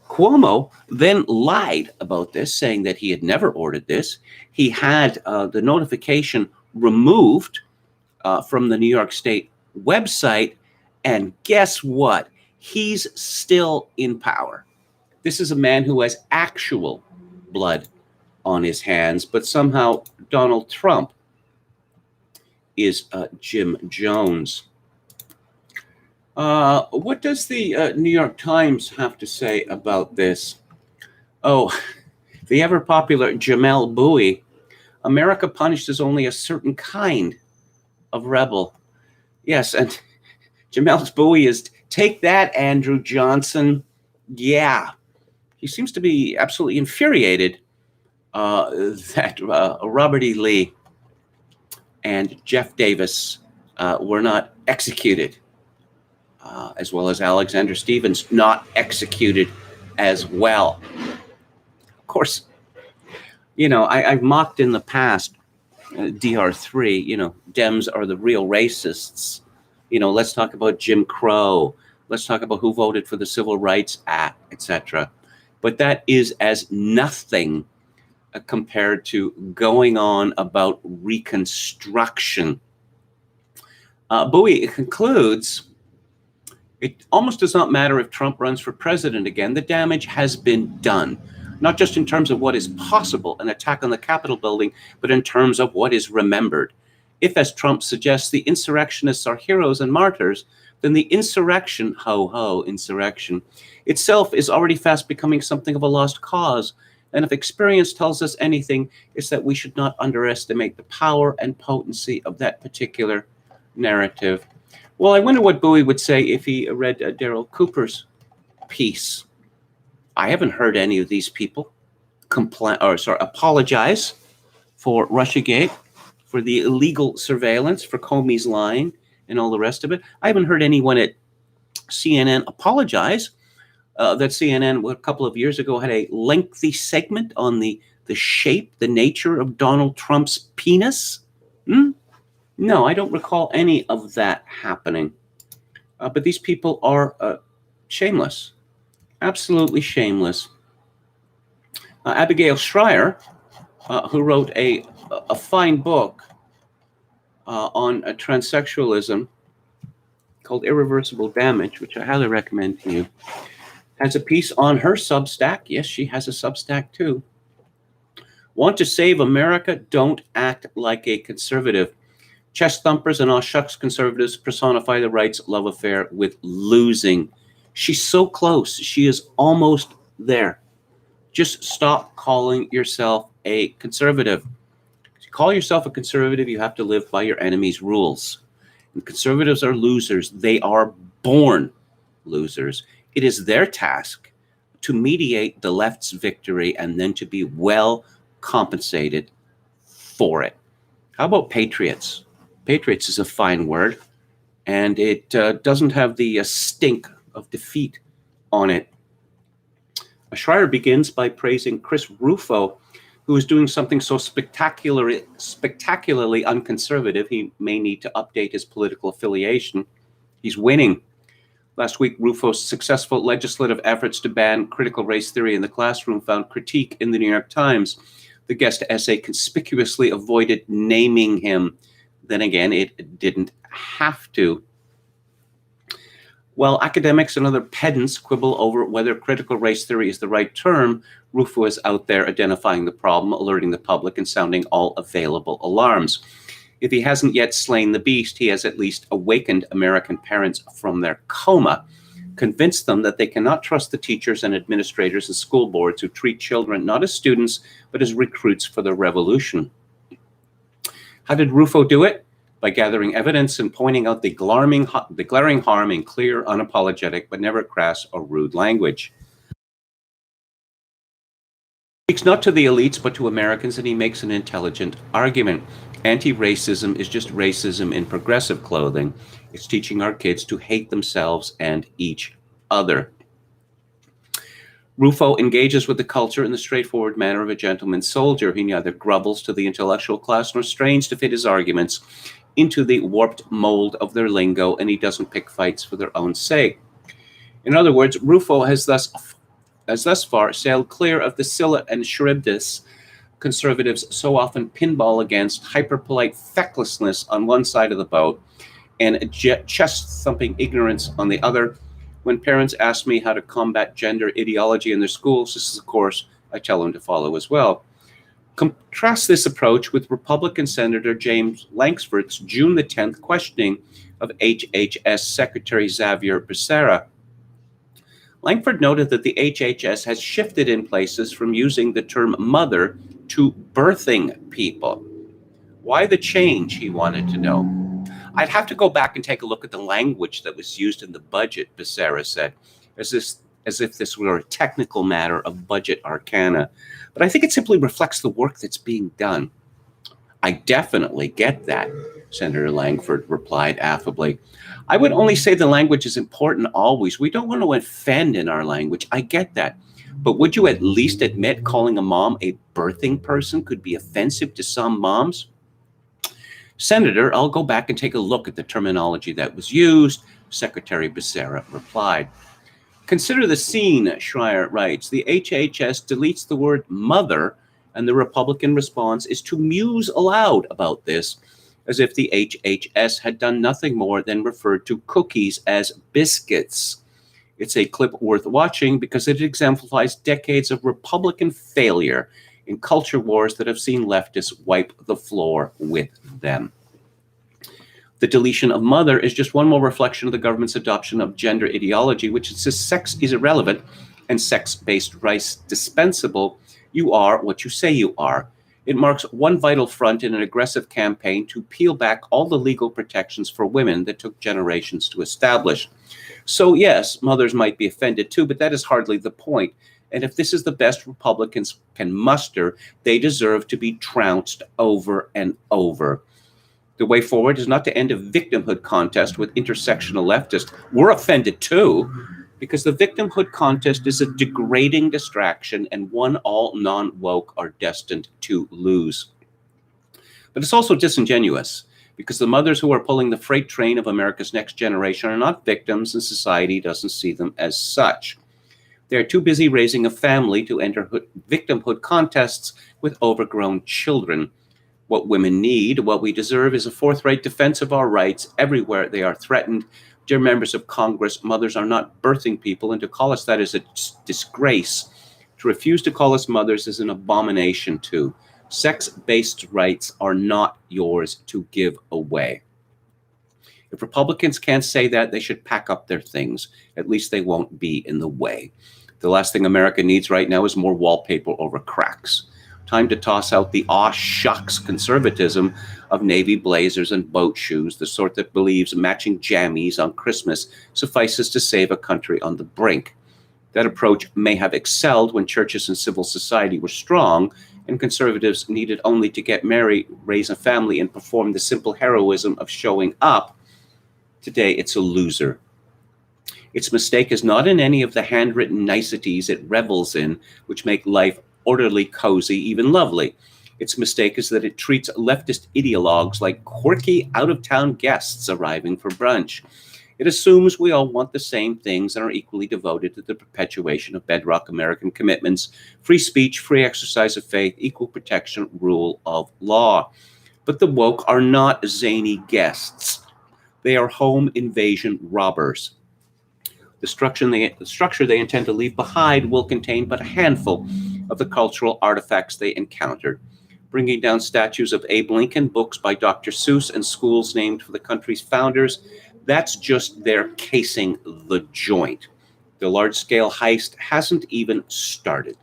Cuomo then lied about this, saying that he had never ordered this. He had the notification removed from the New York State website. And guess what? He's still in power. This is a man who has actual blood on his hands, but somehow Donald Trump is Jim Jones. What does the New York Times have to say about this? Oh, the ever-popular Jamel Bowie. America punishes only a certain kind of rebel. Yes, and Jamel Bowie is, take that, Andrew Johnson. Yeah, he seems to be absolutely infuriated that Robert E. Lee and Jeff Davis were not executed, as well as Alexander Stevens not executed as well. Of course, I've mocked in the past DR3, Dems are the real racists. Let's talk about Jim Crow. Let's talk about who voted for the Civil Rights Act, etc. But that is as nothing compared to going on about Reconstruction. Bowie concludes, it almost does not matter if Trump runs for president again. The damage has been done, not just in terms of what is possible, an attack on the Capitol building, but in terms of what is remembered. If, as Trump suggests, the insurrectionists are heroes and martyrs, then the insurrection, insurrection, itself is already fast becoming something of a lost cause. And if experience tells us anything, it's that we should not underestimate the power and potency of that particular narrative. Well, I wonder what Bowie would say if he read Daryl Cooper's piece. I haven't heard any of these people apologize for Russiagate, for the illegal surveillance, for Comey's lying, and all the rest of it. I haven't heard anyone at CNN apologize. That CNN a couple of years ago had a lengthy segment on the shape, the nature of Donald Trump's penis. No, I don't recall any of that happening. But these people are shameless, absolutely shameless. Abigail Shrier, who wrote a fine book on transsexualism called Irreversible Damage, which I highly recommend to you, has a piece on her Substack. Yes, she has a Substack too. Want to save America? Don't act like a conservative. Chest thumpers and all shucks conservatives personify the right's love affair with losing. She's so close. She is almost there. Just stop calling yourself a conservative. If you call yourself a conservative, you have to live by your enemy's rules. And conservatives are losers. They are born losers. It is their task to mediate the left's victory and then to be well compensated for it. How about patriots? Patriots is a fine word, and it doesn't have the stink of defeat on it. Schreier begins by praising Chris Rufo, who is doing something so spectacularly unconservative, he may need to update his political affiliation. He's winning. Last week, Rufo's successful legislative efforts to ban critical race theory in the classroom found critique in the New York Times. The guest essay conspicuously avoided naming him. Then again, it didn't have to. While academics and other pedants quibble over whether critical race theory is the right term, Rufo is out there identifying the problem, alerting the public, and sounding all available alarms. If he hasn't yet slain the beast, he has at least awakened American parents from their coma, convinced them that they cannot trust the teachers and administrators and school boards who treat children not as students, but as recruits for the revolution. How did Rufo do it? By gathering evidence and pointing out the glaring harm in clear, unapologetic, but never crass or rude language. He speaks not to the elites, but to Americans, and he makes an intelligent argument. Anti-racism is just racism in progressive clothing. It's teaching our kids to hate themselves and each other. Rufo engages with the culture in the straightforward manner of a gentleman soldier. He neither grovels to the intellectual class nor strains to fit his arguments into the warped mold of their lingo, and he doesn't pick fights for their own sake. In other words, Rufo has thus far sailed clear of the Scylla and Charybdis conservatives so often pinball against hyper-polite fecklessness on one side of the boat and chest-thumping ignorance on the other. When parents ask me how to combat gender ideology in their schools, this is a course I tell them to follow as well. Contrast this approach with Republican Senator James Lankford's June the 10th questioning of HHS Secretary Xavier Becerra. Lankford noted that the HHS has shifted in places from using the term mother to birthing people. Why the change, he wanted to know. I'd have to go back and take a look at the language that was used in the budget, Becerra said, as if this were a technical matter of budget arcana. But I think it simply reflects the work that's being done. I definitely get that, Senator Lankford replied affably. I would only say the language is important always. We don't want to offend in our language. I get that. But would you at least admit calling a mom a birthing person could be offensive to some moms? Senator, I'll go back and take a look at the terminology that was used, Secretary Becerra replied. Consider the scene, Schreier writes. The HHS deletes the word mother, and the Republican response is to muse aloud about this, as if the HHS had done nothing more than refer to cookies as biscuits. It's a clip worth watching because it exemplifies decades of Republican failure in culture wars that have seen leftists wipe the floor with them. The deletion of mother is just one more reflection of the government's adoption of gender ideology, which says sex is irrelevant and sex-based rights dispensable. You are what you say you are. It marks one vital front in an aggressive campaign to peel back all the legal protections for women that took generations to establish. So yes, mothers might be offended too, but that is hardly the point. And if this is the best Republicans can muster, they deserve to be trounced over and over. The way forward is not to end a victimhood contest with intersectional leftists. We're offended too, because the victimhood contest is a degrading distraction and one all non-woke are destined to lose. But it's also disingenuous, because the mothers who are pulling the freight train of America's next generation are not victims, and society doesn't see them as such. They are too busy raising a family to enter victimhood contests with overgrown children. What women need, what we deserve, is a forthright defense of our rights everywhere they are threatened. Dear members of Congress, mothers are not birthing people, and to call us that is a disgrace. To refuse to call us mothers is an abomination too. Sex-based rights are not yours to give away. If Republicans can't say that, they should pack up their things. At least they won't be in the way. The last thing America needs right now is more wallpaper over cracks. Time to toss out the aw shucks conservatism of navy blazers and boat shoes, the sort that believes matching jammies on Christmas suffices to save a country on the brink. That approach may have excelled when churches and civil society were strong, and conservatives needed only to get married, raise a family, and perform the simple heroism of showing up. Today, it's a loser. Its mistake is not in any of the handwritten niceties it revels in, which make life orderly, cozy, even lovely. Its mistake is that it treats leftist ideologues like quirky, out-of-town guests arriving for brunch. It assumes we all want the same things and are equally devoted to the perpetuation of bedrock American commitments: free speech, free exercise of faith, equal protection, rule of law. But the woke are not zany guests. They are home invasion robbers. The structure they intend to leave behind will contain but a handful of the cultural artifacts they encountered. Bringing down statues of Abe Lincoln, books by Dr. Seuss, and schools named for the country's founders, that's just their casing the joint. The large-scale heist hasn't even started.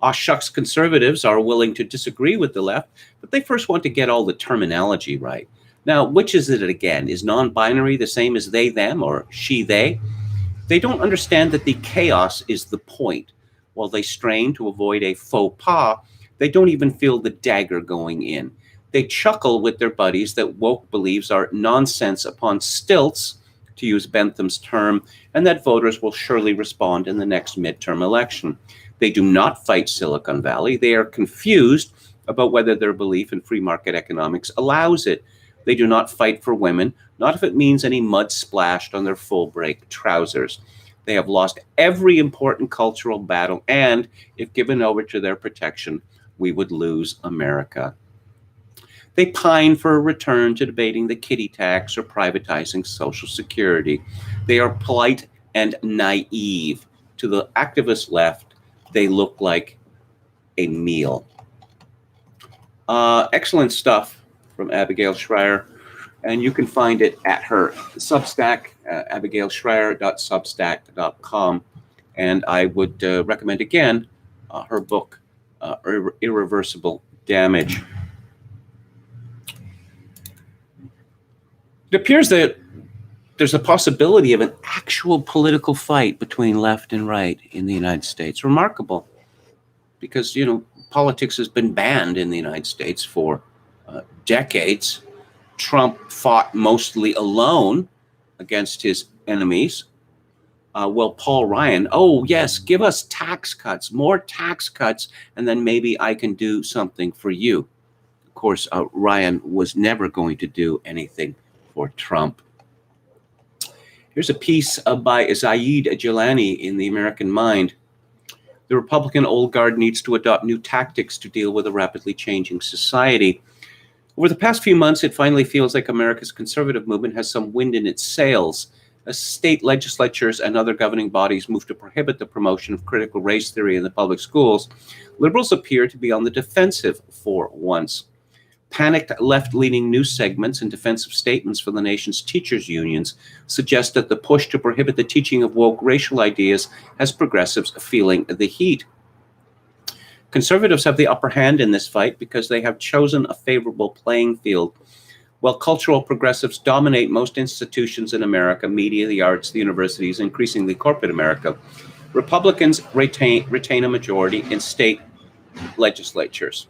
Aw shucks conservatives are willing to disagree with the left, but they first want to get all the terminology right. Now, which is it again? Is non-binary the same as they, them, or she, they? They don't understand that the chaos is the point. While they strain to avoid a faux pas, they don't even feel the dagger going in. They chuckle with their buddies that woke beliefs are nonsense upon stilts, to use Bentham's term, and that voters will surely respond in the next midterm election. They do not fight Silicon Valley. They are confused about whether their belief in free market economics allows it. They do not fight for women, not if it means any mud splashed on their full break trousers. They have lost every important cultural battle, and if given over to their protection, we would lose America. They pine for a return to debating the kiddie tax or privatizing Social Security. They are polite and naive. To the activist left, they look like a meal. Excellent stuff from Abigail Shrier, and you can find it at her Substack, abigailshrier.substack.com. And I would recommend again her book, Irreversible Damage. It appears that there's a possibility of an actual political fight between left and right in the United States. Remarkable, because, politics has been banned in the United States for decades. Trump fought mostly alone against his enemies. Paul Ryan, oh yes, give us tax cuts, more tax cuts, and then maybe I can do something for you. Of course, Ryan was never going to do anything for Trump. Here's a piece by Zaid Jilani in The American Mind. The Republican old guard needs to adopt new tactics to deal with a rapidly changing society. Over the past few months, it finally feels like America's conservative movement has some wind in its sails. As state legislatures and other governing bodies move to prohibit the promotion of critical race theory in the public schools, liberals appear to be on the defensive for once. Panicked left-leaning news segments and defensive statements from the nation's teachers' unions suggest that the push to prohibit the teaching of woke racial ideas has progressives feeling the heat. Conservatives have the upper hand in this fight because they have chosen a favorable playing field. While cultural progressives dominate most institutions in America, media, the arts, the universities, increasingly corporate America, Republicans retain a majority in state legislatures.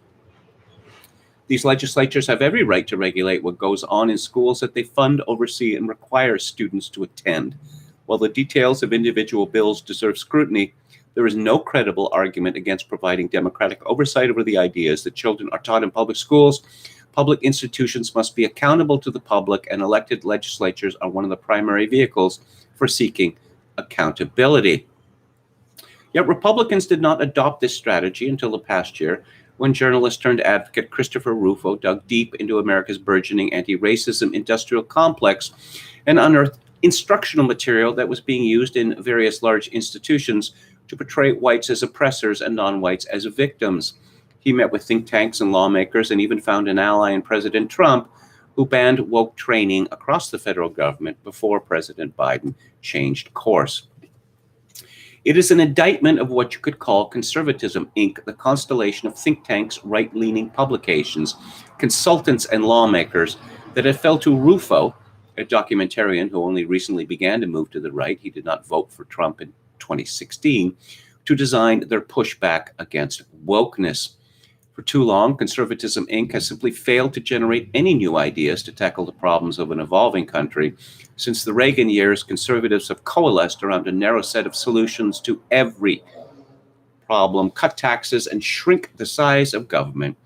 These legislatures have every right to regulate what goes on in schools that they fund, oversee, and require students to attend. While the details of individual bills deserve scrutiny, there is no credible argument against providing democratic oversight over the ideas that children are taught in public schools. Public institutions must be accountable to the public, and elected legislatures are one of the primary vehicles for seeking accountability. Yet Republicans did not adopt this strategy until the past year, when journalist turned advocate Christopher Rufo dug deep into America's burgeoning anti-racism industrial complex and unearthed instructional material that was being used in various large institutions to portray whites as oppressors and non-whites as victims. He met with think tanks and lawmakers and even found an ally in President Trump, who banned woke training across the federal government before President Biden changed course. It is an indictment of what you could call Conservatism, Inc., the constellation of think tanks, right-leaning publications, consultants, and lawmakers that have fell to Rufo, a documentarian who only recently began to move to the right. He did not vote for Trump in 2016, to design their pushback against wokeness. For too long, Conservatism, Inc. has simply failed to generate any new ideas to tackle the problems of an evolving country. Since the Reagan years, conservatives have coalesced around a narrow set of solutions to every problem: cut taxes and shrink the size of government.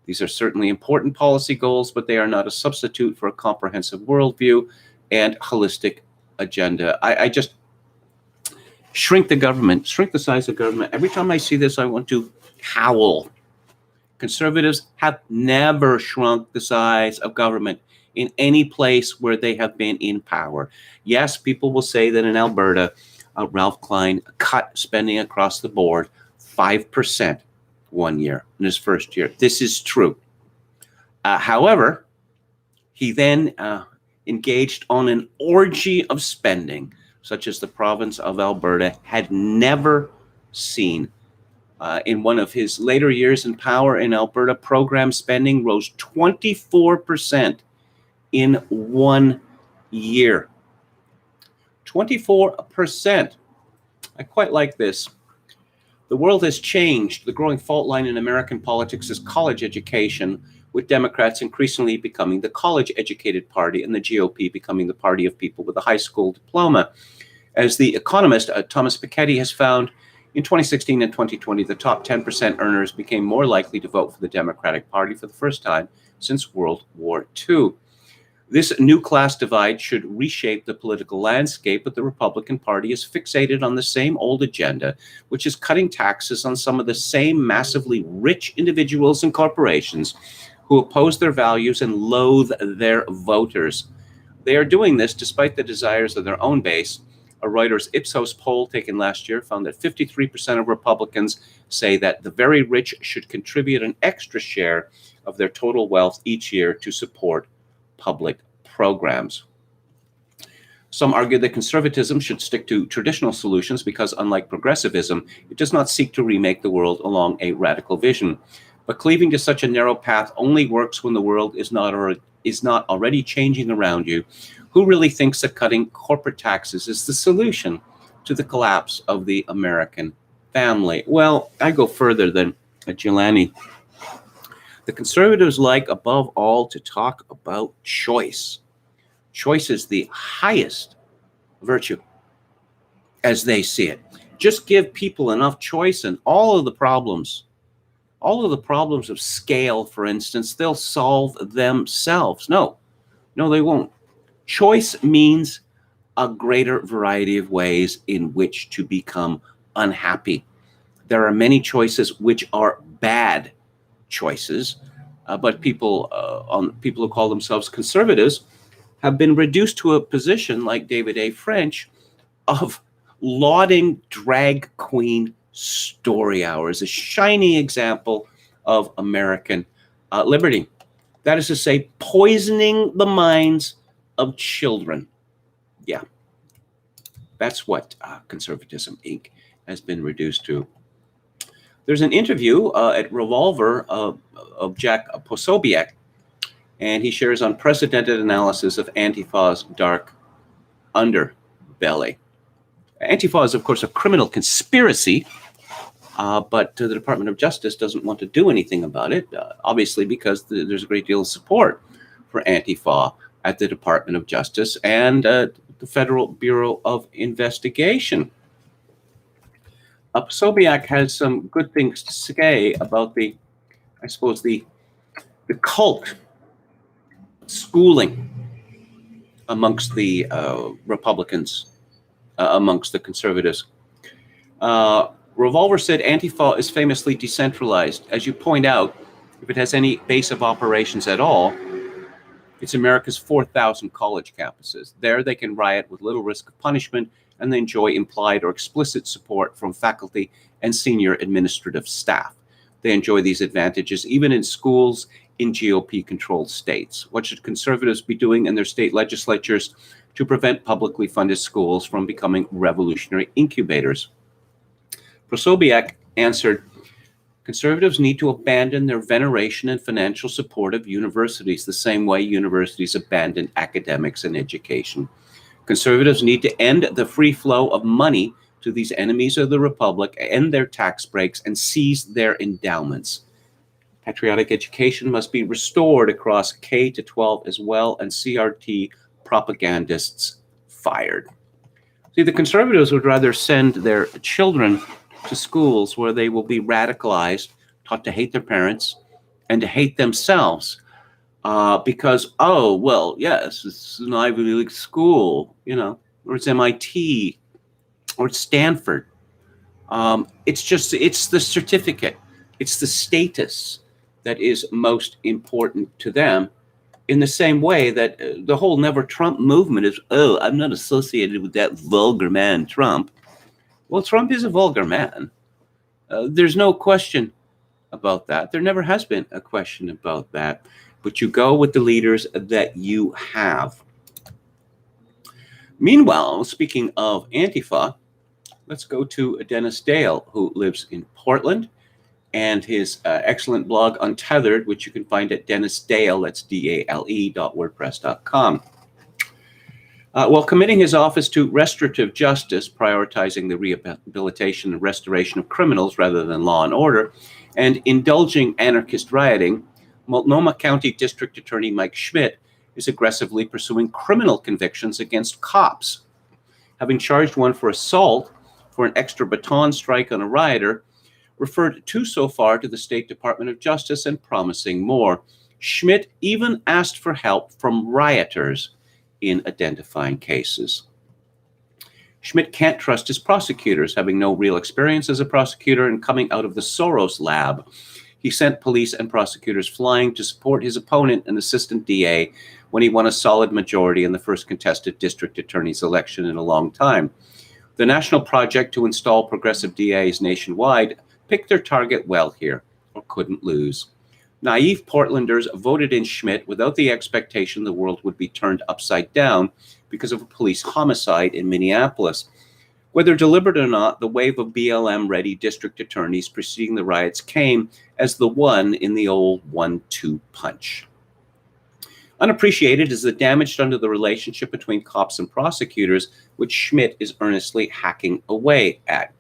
These are certainly important policy goals, but they are not a substitute for a comprehensive worldview and holistic agenda. I just shrink the government, shrink the size of government. Every time I see this, I want to howl. Conservatives have never shrunk the size of government in any place where they have been in power. Yes, people will say that in Alberta, Ralph Klein cut spending across the board 5% one year in his first year. This is true. However, he then engaged on an orgy of spending, such as the province of Alberta had never seen. In one of his later years in power in Alberta, program spending rose 24% in 1 year. 24%. I quite like this. The world has changed. The growing fault line in American politics is college education. with Democrats increasingly becoming the college-educated party and the GOP becoming the party of people with a high school diploma. As the economist Thomas Piketty has found, in 2016 and 2020, the top 10% earners became more likely to vote for the Democratic Party for the first time since World War II. This new class divide should reshape the political landscape, but the Republican Party is fixated on the same old agenda, which is cutting taxes on some of the same massively rich individuals and corporations who oppose their values and loathe their voters. They are doing this despite the desires of their own base. A Reuters Ipsos poll taken last year found that 53% of Republicans say that the very rich should contribute an extra share of their total wealth each year to support public programs. Some argue that conservatism should stick to traditional solutions because, unlike progressivism, it does not seek to remake the world along a radical vision. But cleaving to such a narrow path only works when the world is not already changing around you. Who really thinks that cutting corporate taxes is the solution to the collapse of the American family? Well, I go further than Jelani. The conservatives like, above all, to talk about choice. Choice is the highest virtue, as they see it. Just give people enough choice and all of the problems of scale, for instance, they'll solve themselves. No, they won't. Choice means a greater variety of ways in which to become unhappy. There are many choices which are bad choices, but people who call themselves conservatives have been reduced to a position, like David A. French, of lauding drag queen story hours, a shining example of American liberty. That is to say, poisoning the minds of children. Yeah, that's what Conservatism Inc. has been reduced to. There's an interview at Revolver of Jack Posobiec, and he shares unprecedented analysis of Antifa's dark underbelly. Antifa is, of course, a criminal conspiracy, but the Department of Justice doesn't want to do anything about it, obviously because there's a great deal of support for Antifa at the Department of Justice and the Federal Bureau of Investigation. Posobiec has some good things to say about the cult schooling amongst the Republicans, amongst the conservatives. Revolver said Antifa is famously decentralized. As you point out, if it has any base of operations at all, it's America's 4,000 college campuses. There they can riot with little risk of punishment, and they enjoy implied or explicit support from faculty and senior administrative staff. They enjoy these advantages even in schools in GOP-controlled states. What should conservatives be doing in their state legislatures to prevent publicly funded schools from becoming revolutionary incubators? Posobiec answered, conservatives need to abandon their veneration and financial support of universities the same way universities abandon academics and education. Conservatives need to end the free flow of money to these enemies of the Republic, end their tax breaks, and seize their endowments. Patriotic education must be restored across K-12 as well, and CRT propagandists fired. See, the conservatives would rather send their children to schools where they will be radicalized, taught to hate their parents and to hate themselves because, oh, well, yes, it's an Ivy League school, or it's MIT or it's Stanford. It's the certificate. It's the status that is most important to them, in the same way that the whole Never Trump movement is, oh, I'm not associated with that vulgar man, Trump. Well, Trump is a vulgar man. There's no question about that. There never has been a question about that. But you go with the leaders that you have. Meanwhile, speaking of Antifa, let's go to Dennis Dale, who lives in Portland, and his excellent blog Untethered, which you can find at Dennis Dale, that's DALE.wordpress.com. While committing his office to restorative justice, prioritizing the rehabilitation and restoration of criminals rather than law and order, and indulging anarchist rioting, Multnomah County District Attorney Mike Schmidt is aggressively pursuing criminal convictions against cops, having charged one for assault for an extra baton strike on a rioter, referred two so far to the State Department of Justice and promising more. Schmidt even asked for help from rioters in identifying cases. Schmidt can't trust his prosecutors, having no real experience as a prosecutor and coming out of the Soros lab. He sent police and prosecutors flying to support his opponent, an assistant DA, when he won a solid majority in the first contested district attorney's election in a long time. The national project to install progressive DAs nationwide picked their target well here, or couldn't lose. Naive Portlanders voted in Schmidt without the expectation the world would be turned upside down because of a police homicide in Minneapolis. Whether deliberate or not, the wave of BLM-ready district attorneys preceding the riots came as the one in the old 1-2 punch. Unappreciated is the damage done to the relationship between cops and prosecutors, which Schmidt is earnestly hacking away at.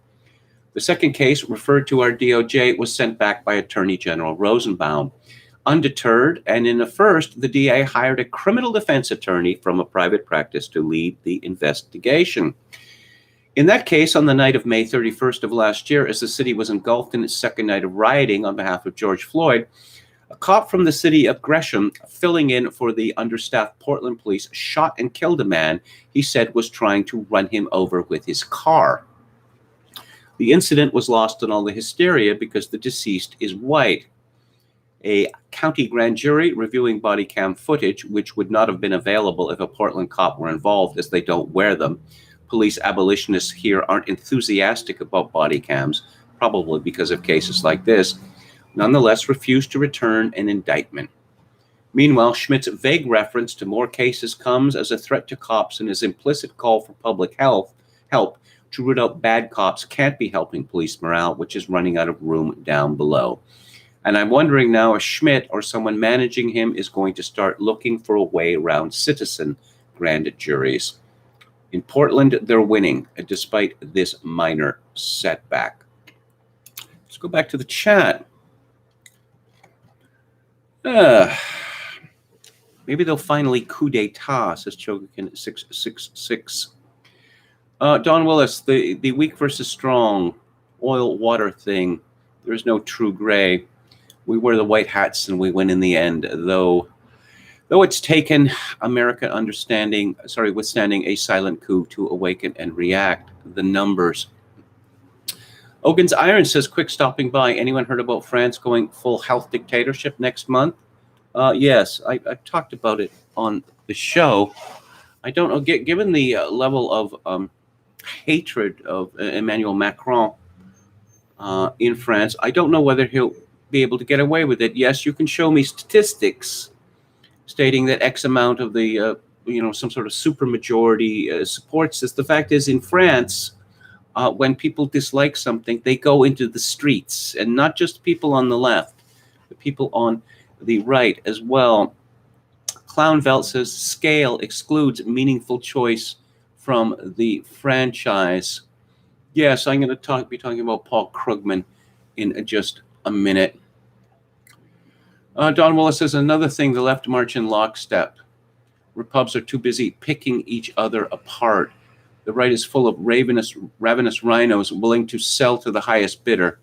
The second case, referred to our DOJ, was sent back by Attorney General Rosenbaum. Undeterred, and in the first, the DA hired a criminal defense attorney from a private practice to lead the investigation. In that case, on the night of May 31st of last year, as the city was engulfed in its second night of rioting on behalf of George Floyd, a cop from the city of Gresham, filling in for the understaffed Portland police, shot and killed a man he said was trying to run him over with his car. The incident was lost in all the hysteria because the deceased is white. A county grand jury reviewing body cam footage, which would not have been available if a Portland cop were involved, as they don't wear them. Police abolitionists here aren't enthusiastic about body cams, probably because of cases like this, nonetheless refused to return an indictment. Meanwhile, Schmidt's vague reference to more cases comes as a threat to cops, and his implicit call for public help to root out bad cops can't be helping police morale, which is running out of room down below. And I'm wondering now if Schmidt or someone managing him is going to start looking for a way around citizen grand juries. In Portland, they're winning, despite this minor setback. Let's go back to the chat. Maybe they'll finally coup d'etat, says Chogakin 666. Don Willis, the weak versus strong oil water thing. There's no true gray. We wear the white hats and we win in the end, though it's taken America withstanding a silent coup to awaken and react. The numbers. Ogan's Iron says, quick stopping by. Anyone heard about France going full health dictatorship next month? Yes, I talked about it on the show. I don't know, given the level of hatred of Emmanuel Macron in France, I don't know whether he'll be able to get away with it. Yes, you can show me statistics stating that X amount of the, some sort of supermajority supports this. The fact is, in France, when people dislike something, they go into the streets, and not just people on the left, but people on the right as well. Clownvelt says, scale excludes meaningful choice from the franchise. Yes, I'm going to be talking about Paul Krugman in just a minute. Don Willis says, another thing, the left march in lockstep. Repubs are too busy picking each other apart. The right is full of ravenous rhinos willing to sell to the highest bidder.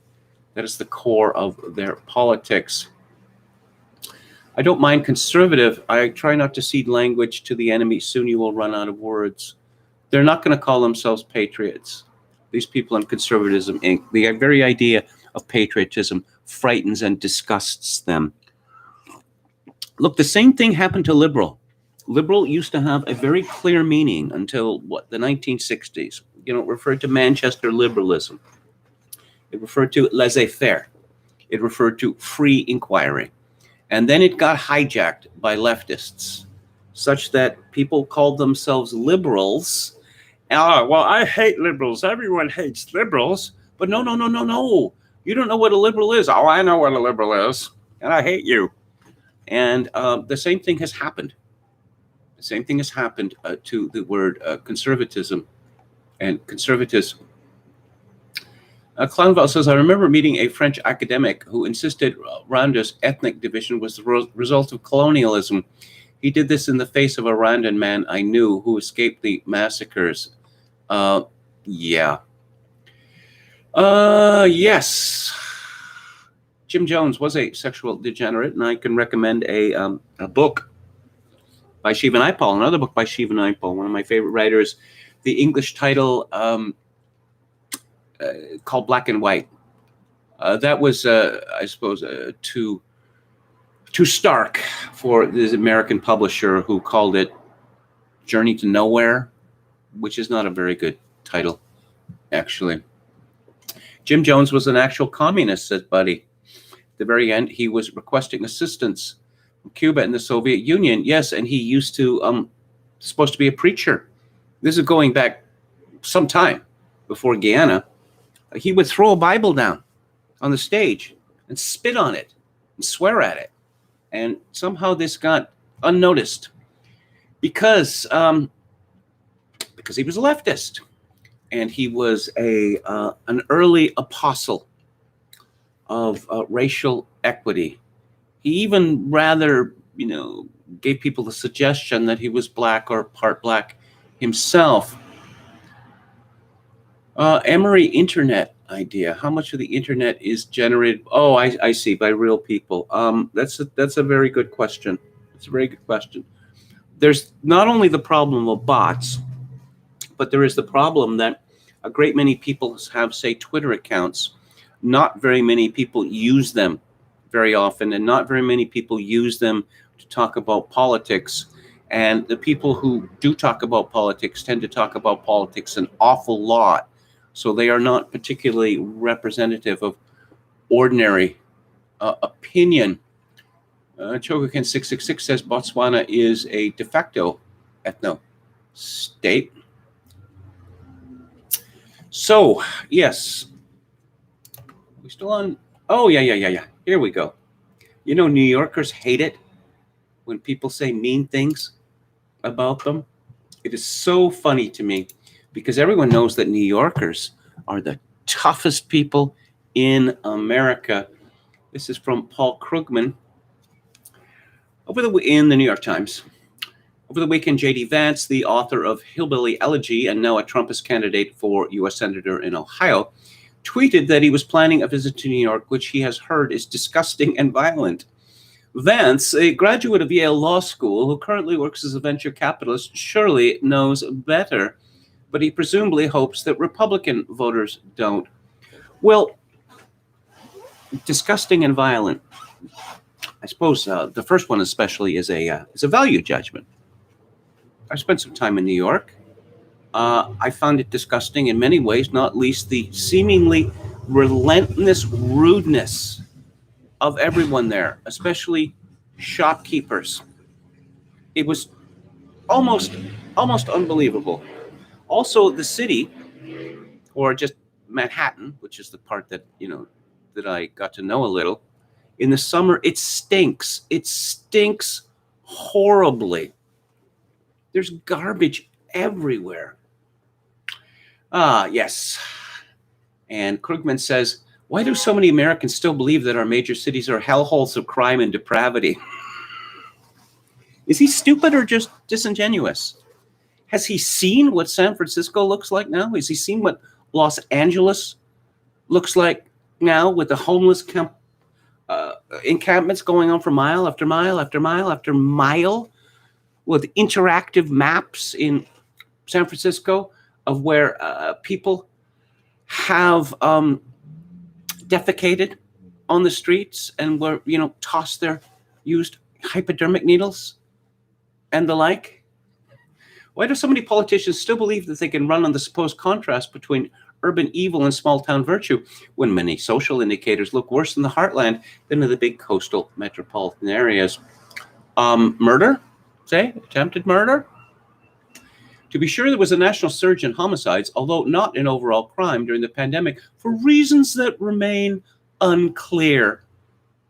That is the core of their politics. I don't mind conservative. I try not to cede language to the enemy. Soon you will run out of words. They're not going to call themselves patriots. These people in Conservatism Inc., the very idea of patriotism frightens and disgusts them. Look, the same thing happened to liberal. Liberal used to have a very clear meaning until, the 1960s. It referred to Manchester liberalism. It referred to laissez-faire. It referred to free inquiry. And then it got hijacked by leftists, such that people called themselves liberals. Well, I hate liberals. Everyone hates liberals. But no. You don't know what a liberal is. Oh, I know what a liberal is. And I hate you. And the same thing has happened. The same thing has happened to the word conservatism and conservatism. Clownville says, I remember meeting a French academic who insisted Rwanda's ethnic division was the result of colonialism. He did this in the face of a Rwandan man I knew who escaped the massacres. Yeah. Yes. Jim Jones was a sexual degenerate, and I can recommend a book by Shiva Naipaul, another book by Shiva Naipaul, one of my favorite writers. The English title called Black and White. That was, I suppose, too stark for this American publisher who called it Journey to Nowhere, which is not a very good title, actually. Jim Jones was an actual communist, said Buddy. At the very end, he was requesting assistance from Cuba and the Soviet Union. Yes, and he used to, supposed to be a preacher. This is going back some time before Guyana. He would throw a Bible down on the stage and spit on it and swear at it. And somehow this got unnoticed because he was a leftist. And he was an early apostle of racial equity. He even rather, gave people the suggestion that he was black or part black himself. Emory internet idea. How much of the internet is generated? Oh, I see, by real people. That's a very good question. It's a very good question. There's not only the problem of bots, but there is the problem that a great many people have, say, Twitter accounts. Not very many people use them very often, and not very many people use them to talk about politics. And the people who do talk about politics tend to talk about politics an awful lot. So they are not particularly representative of ordinary opinion. Chogokin 666 says Botswana is a de facto ethno state. So, yes. We still on? Oh, yeah. Here we go. New Yorkers hate it when people say mean things about them. It is so funny to me because everyone knows that New Yorkers are the toughest people in America. This is from Paul Krugman in the New York Times. Over the weekend, J.D. Vance, the author of Hillbilly Elegy and now a Trumpist candidate for U.S. Senator in Ohio, tweeted that he was planning a visit to New York, which he has heard is disgusting and violent. Vance, a graduate of Yale Law School who currently works as a venture capitalist, surely knows better, but he presumably hopes that Republican voters don't. Well, disgusting and violent. I suppose the first one especially is a value judgment. I spent some time in New York. I found it disgusting in many ways, not least the seemingly relentless rudeness of everyone there, especially shopkeepers. It was almost unbelievable. Also, the city, or just Manhattan, which is the part that that I got to know a little. In the summer, it stinks. It stinks horribly. There's garbage everywhere. Yes. And Krugman says, why do so many Americans still believe that our major cities are hellholes of crime and depravity? Is he stupid or just disingenuous? Has he seen what San Francisco looks like now? Has he seen what Los Angeles looks like now with the homeless encampments going on for mile after mile after mile after mile, with interactive maps in San Francisco of where people have defecated on the streets and were, tossed their used hypodermic needles and the like? Why do so many politicians still believe that they can run on the supposed contrast between urban evil and small-town virtue when many social indicators look worse in the heartland than in the big coastal metropolitan areas? Murder? Say, attempted murder? To be sure, there was a national surge in homicides, although not in overall crime during the pandemic, for reasons that remain unclear.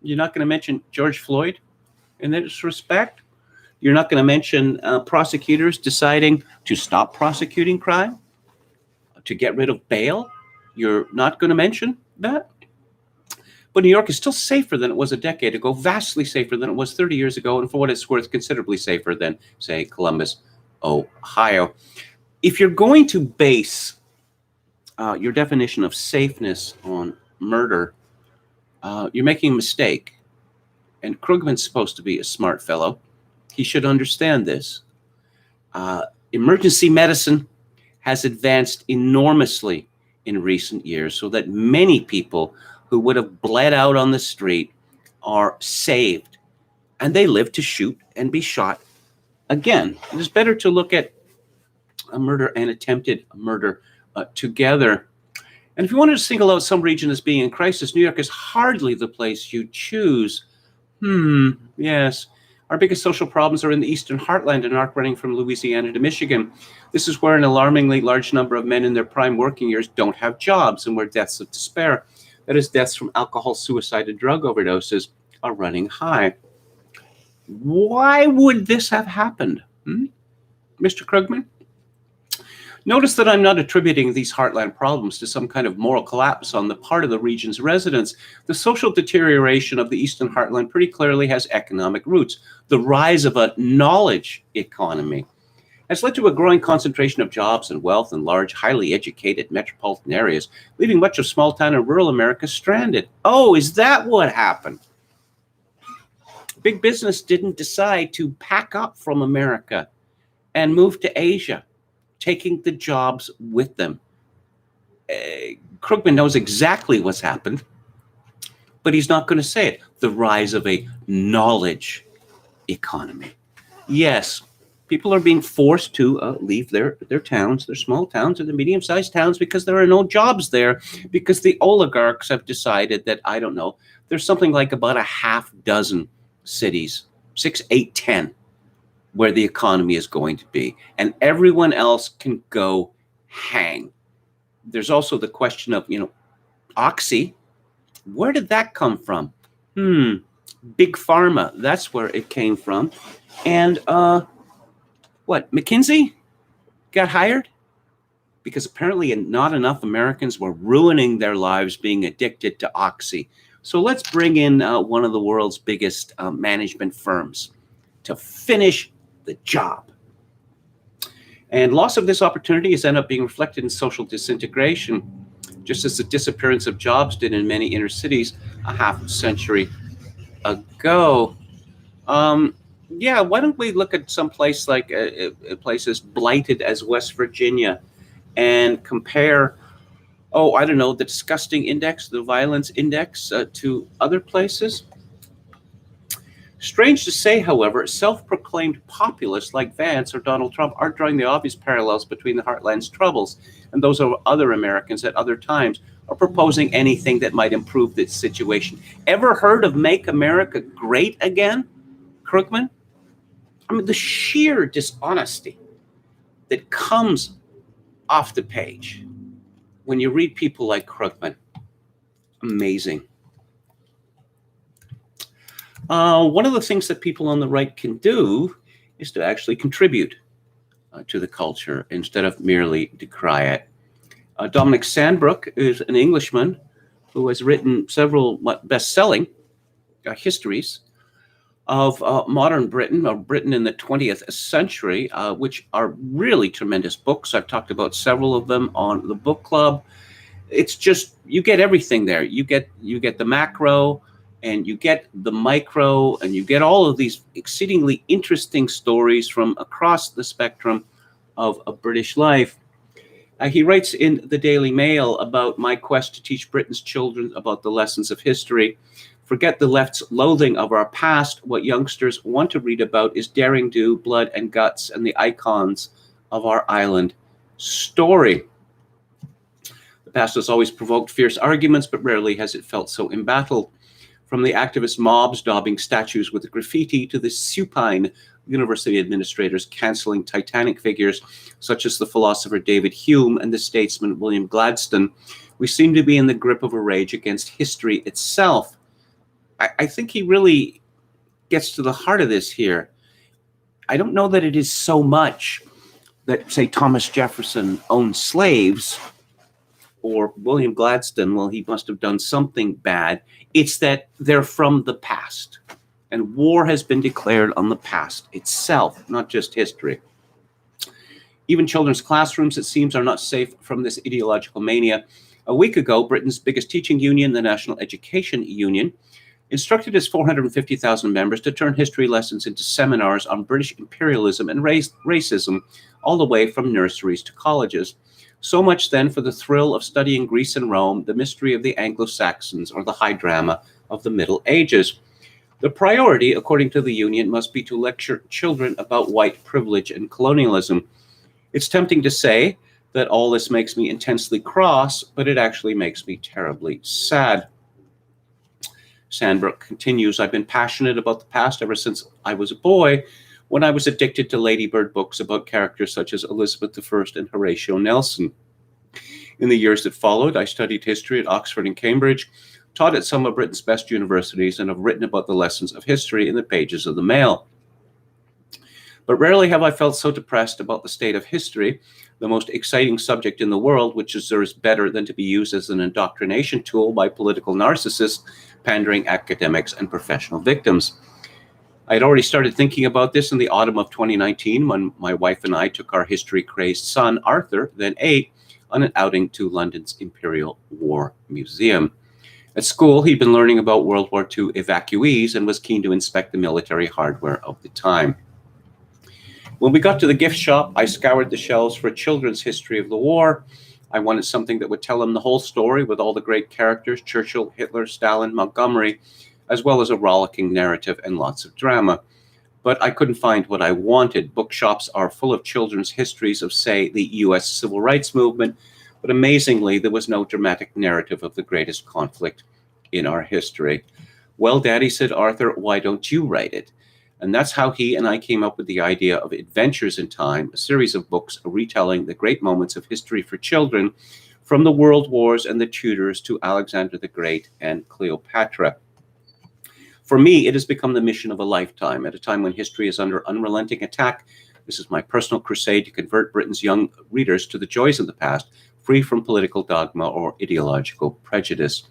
You're not going to mention George Floyd in this respect? You're not going to mention prosecutors deciding to stop prosecuting crime, to get rid of bail? You're not going to mention that? But New York is still safer than it was a decade ago, vastly safer than it was 30 years ago, and for what it's worth, considerably safer than, say, Columbus, Ohio. If you're going to base your definition of safeness on murder, you're making a mistake. And Krugman's supposed to be a smart fellow. He should understand this. Emergency medicine has advanced enormously in recent years so that many people who would have bled out on the street are saved, and they live to shoot and be shot again. It is better to look at a murder and attempted murder together. And if you wanted to single out some region as being in crisis, New York is hardly the place you choose. Yes. Our biggest social problems are in the eastern heartland, an arc running from Louisiana to Michigan. This is where an alarmingly large number of men in their prime working years don't have jobs, and where deaths of despair, that is, deaths from alcohol, suicide, and drug overdoses, are running high. Why would this have happened, Mr. Krugman? Notice that I'm not attributing these heartland problems to some kind of moral collapse on the part of the region's residents. The social deterioration of the Eastern Heartland pretty clearly has economic roots. The rise of a knowledge economy has led to a growing concentration of jobs and wealth in large, highly educated metropolitan areas, leaving much of small town and rural America stranded. Oh, is that what happened? Big business didn't decide to pack up from America and move to Asia, taking the jobs with them. Krugman knows exactly what's happened, but he's not going to say it. The rise of a knowledge economy. Yes, people are being forced to leave their towns, their small towns, or their medium-sized towns because there are no jobs there, because the oligarchs have decided that, I don't know, there's something like about a half dozen cities, 6, 8, 10, where the economy is going to be, and everyone else can go hang. There's also the question of, Oxy. Where did that come from? Big Pharma, that's where it came from. And McKinsey got hired? Because apparently not enough Americans were ruining their lives being addicted to Oxy. So let's bring in one of the world's biggest management firms to finish the job. And loss of this opportunity has ended up being reflected in social disintegration, just as the disappearance of jobs did in many inner cities a half a century ago. Why don't we look at some place like a place as blighted as West Virginia and compare, the disgusting index, the violence index to other places? Strange to say, however, self-proclaimed populists like Vance or Donald Trump aren't drawing the obvious parallels between the Heartland's troubles and those of other Americans at other times, or proposing anything that might improve this situation. Ever heard of Make America Great Again, Krugman? I mean, the sheer dishonesty that comes off the page when you read people like Krugman, amazing. One of the things that people on the right can do is to actually contribute to the culture instead of merely decry it. Dominic Sandbrook is an Englishman who has written several best-selling histories of modern Britain, or Britain in the 20th century, which are really tremendous books. I've talked about several of them on the book club. It's just, you get everything there. You get the macro, and you get the micro, and you get all of these exceedingly interesting stories from across the spectrum of British life. He writes in the Daily Mail about my quest to teach Britain's children about the lessons of history. Forget the left's loathing of our past. What youngsters want to read about is daring do, blood and guts, and the icons of our island story. The past has always provoked fierce arguments, but rarely has it felt so embattled. From the activist mobs daubing statues with graffiti to the supine university administrators canceling Titanic figures, such as the philosopher David Hume and the statesman William Gladstone, we seem to be in the grip of a rage against history itself. I think he really gets to the heart of this here. I don't know that it is so much that, say, Thomas Jefferson owned slaves, or William Gladstone, well, he must have done something bad. It's that they're from the past. And war has been declared on the past itself, not just history. Even children's classrooms, it seems, are not safe from this ideological mania. A week ago, Britain's biggest teaching union, the National Education Union, instructed its 450,000 members to turn history lessons into seminars on British imperialism and racism, all the way from nurseries to colleges. So much then for the thrill of studying Greece and Rome, the mystery of the Anglo-Saxons, or the high drama of the Middle Ages. The priority, according to the union, must be to lecture children about white privilege and colonialism. It's tempting to say that all this makes me intensely cross, but it actually makes me terribly sad. Sandbrook continues, I've been passionate about the past ever since I was a boy, when I was addicted to Ladybird books about characters such as Elizabeth I and Horatio Nelson. In the years that followed, I studied history at Oxford and Cambridge, taught at some of Britain's best universities, and have written about the lessons of history in the pages of the Mail. But rarely have I felt so depressed about the state of history, the most exciting subject in the world, which deserves better than to be used as an indoctrination tool by political narcissists, pandering academics, and professional victims. I had already started thinking about this in the autumn of 2019 when my wife and I took our history-crazed son, Arthur, then 8, on an outing to London's Imperial War Museum. At school, he'd been learning about World War II evacuees and was keen to inspect the military hardware of the time. When we got to the gift shop, I scoured the shelves for a children's history of the war. I wanted something that would tell him the whole story with all the great characters, Churchill, Hitler, Stalin, Montgomery, as well as a rollicking narrative and lots of drama. But I couldn't find what I wanted. Bookshops are full of children's histories of, say, the U.S. Civil Rights Movement, but amazingly, there was no dramatic narrative of the greatest conflict in our history. Well, Daddy, said Arthur, why don't you write it? And that's how he and I came up with the idea of Adventures in Time, a series of books retelling the great moments of history for children, from the World Wars and the Tudors to Alexander the Great and Cleopatra. For me, it has become the mission of a lifetime. At a time when history is under unrelenting attack, this is my personal crusade to convert Britain's young readers to the joys of the past, free from political dogma or ideological prejudice.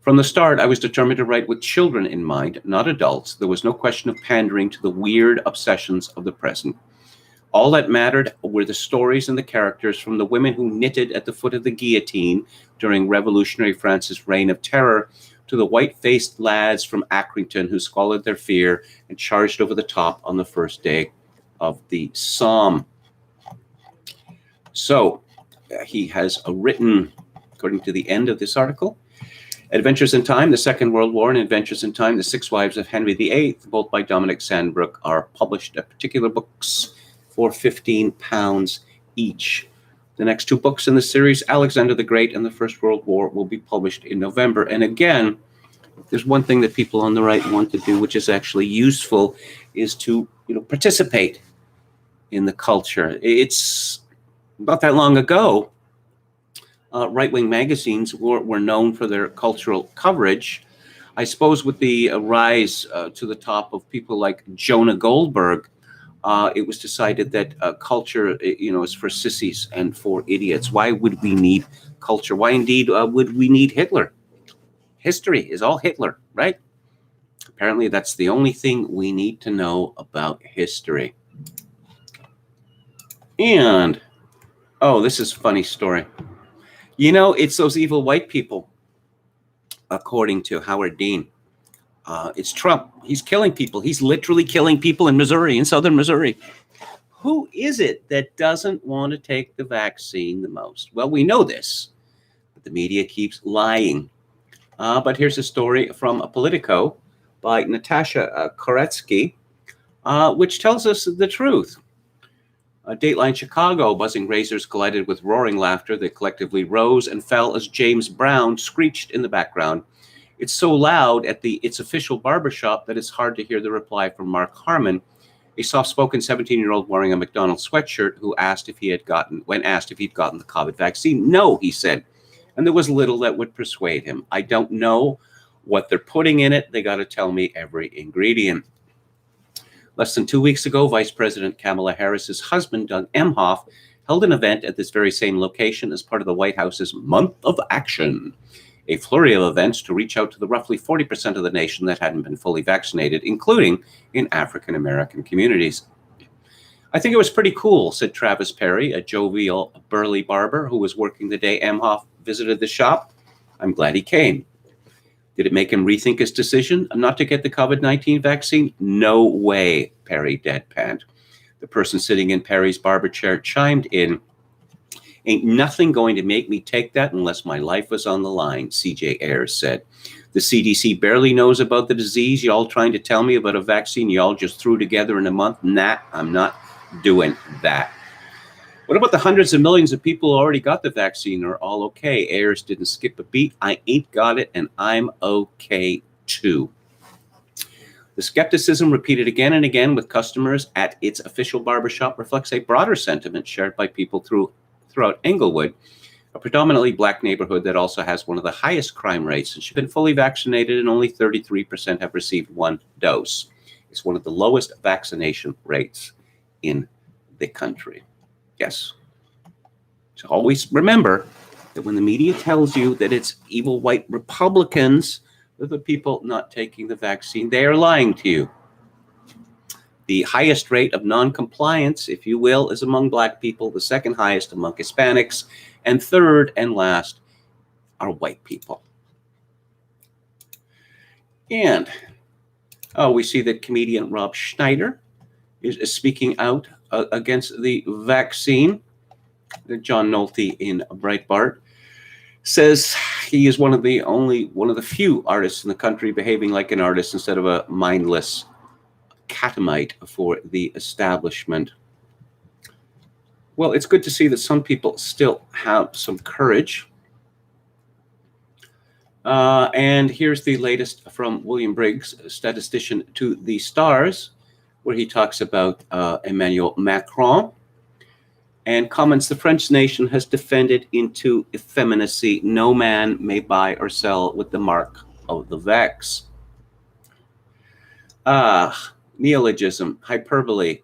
From the start, I was determined to write with children in mind, not adults. There was no question of pandering to the weird obsessions of the present. All that mattered were the stories and the characters, from the women who knitted at the foot of the guillotine during revolutionary France's reign of terror, to the white-faced lads from Accrington who swallowed their fear and charged over the top on the first day of the Somme. So he has written, according to the end of this article, Adventures in Time, The Second World War, and Adventures in Time, The Six Wives of Henry VIII, both by Dominic Sandbrook, are published at particular books for £15 each. The next 2 books in the series, Alexander the Great and the First World War, will be published in November. And again, there's one thing that people on the right want to do, which is actually useful, is to participate in the culture. It's not that long ago, right-wing magazines were known for their cultural coverage. I suppose with the rise to the top of people like Jonah Goldberg, it was decided that culture, is for sissies and for idiots. Why would we need culture? Why indeed would we need Hitler? History is all Hitler, right? Apparently that's the only thing we need to know about history. And, oh, this is a funny story. It's those evil white people, according to Howard Dean. It's Trump. He's killing people. He's literally killing people in Missouri, in southern Missouri. Who is it that doesn't want to take the vaccine the most? Well, we know this, but the media keeps lying. But here's a story from Politico by Natasha Koretsky, which tells us the truth. Dateline Chicago, buzzing razors collided with roaring laughter that collectively rose and fell as James Brown screeched in the background. It's so loud at its official barbershop that it's hard to hear the reply from Mark Harmon, a soft-spoken 17-year-old wearing a McDonald's sweatshirt when asked if he'd gotten the COVID vaccine. No, he said. And there was little that would persuade him. I don't know what they're putting in it. They got to tell me every ingredient. Less than 2 weeks ago, Vice President Kamala Harris's husband, Doug Emhoff, held an event at this very same location as part of the White House's Month of Action, a flurry of events to reach out to the roughly 40% of the nation that hadn't been fully vaccinated, including in African American communities. I think it was pretty cool, said Travis Perry, a jovial, burly barber who was working the day Emhoff visited the shop. I'm glad he came. Did it make him rethink his decision not to get the COVID-19 vaccine? No way, Perry deadpanned. The person sitting in Perry's barber chair chimed in, ain't nothing going to make me take that unless my life was on the line, CJ Ayers said. The CDC barely knows about the disease. Y'all trying to tell me about a vaccine y'all just threw together in a month? Nah, I'm not doing that. What about the hundreds of millions of people who already got the vaccine? Are all okay? Ayers didn't skip a beat. I ain't got it, and I'm okay too. The skepticism repeated again and again with customers at its official barbershop reflects a broader sentiment shared by people throughout Englewood, a predominantly black neighborhood that also has one of the highest crime rates and should have been fully vaccinated, and only 33% have received one dose. It's one of the lowest vaccination rates in the country. Yes. So always remember that when the media tells you that it's evil white Republicans, they're the people not taking the vaccine, they are lying to you. The highest rate of non-compliance, if you will, is among black people, the second highest among Hispanics, and third and last are white people. And we see that comedian Rob Schneider is speaking out against the vaccine. John Nolte in Breitbart says he is one of the few artists in the country behaving like an artist instead of a mindless catamite for the establishment. Well, it's good to see that some people still have some courage. And here's the latest from William Briggs, statistician to the stars, where he talks about Emmanuel Macron and comments the French nation has defended into effeminacy. No man may buy or sell with the mark of the Vex. Neologism, hyperbole,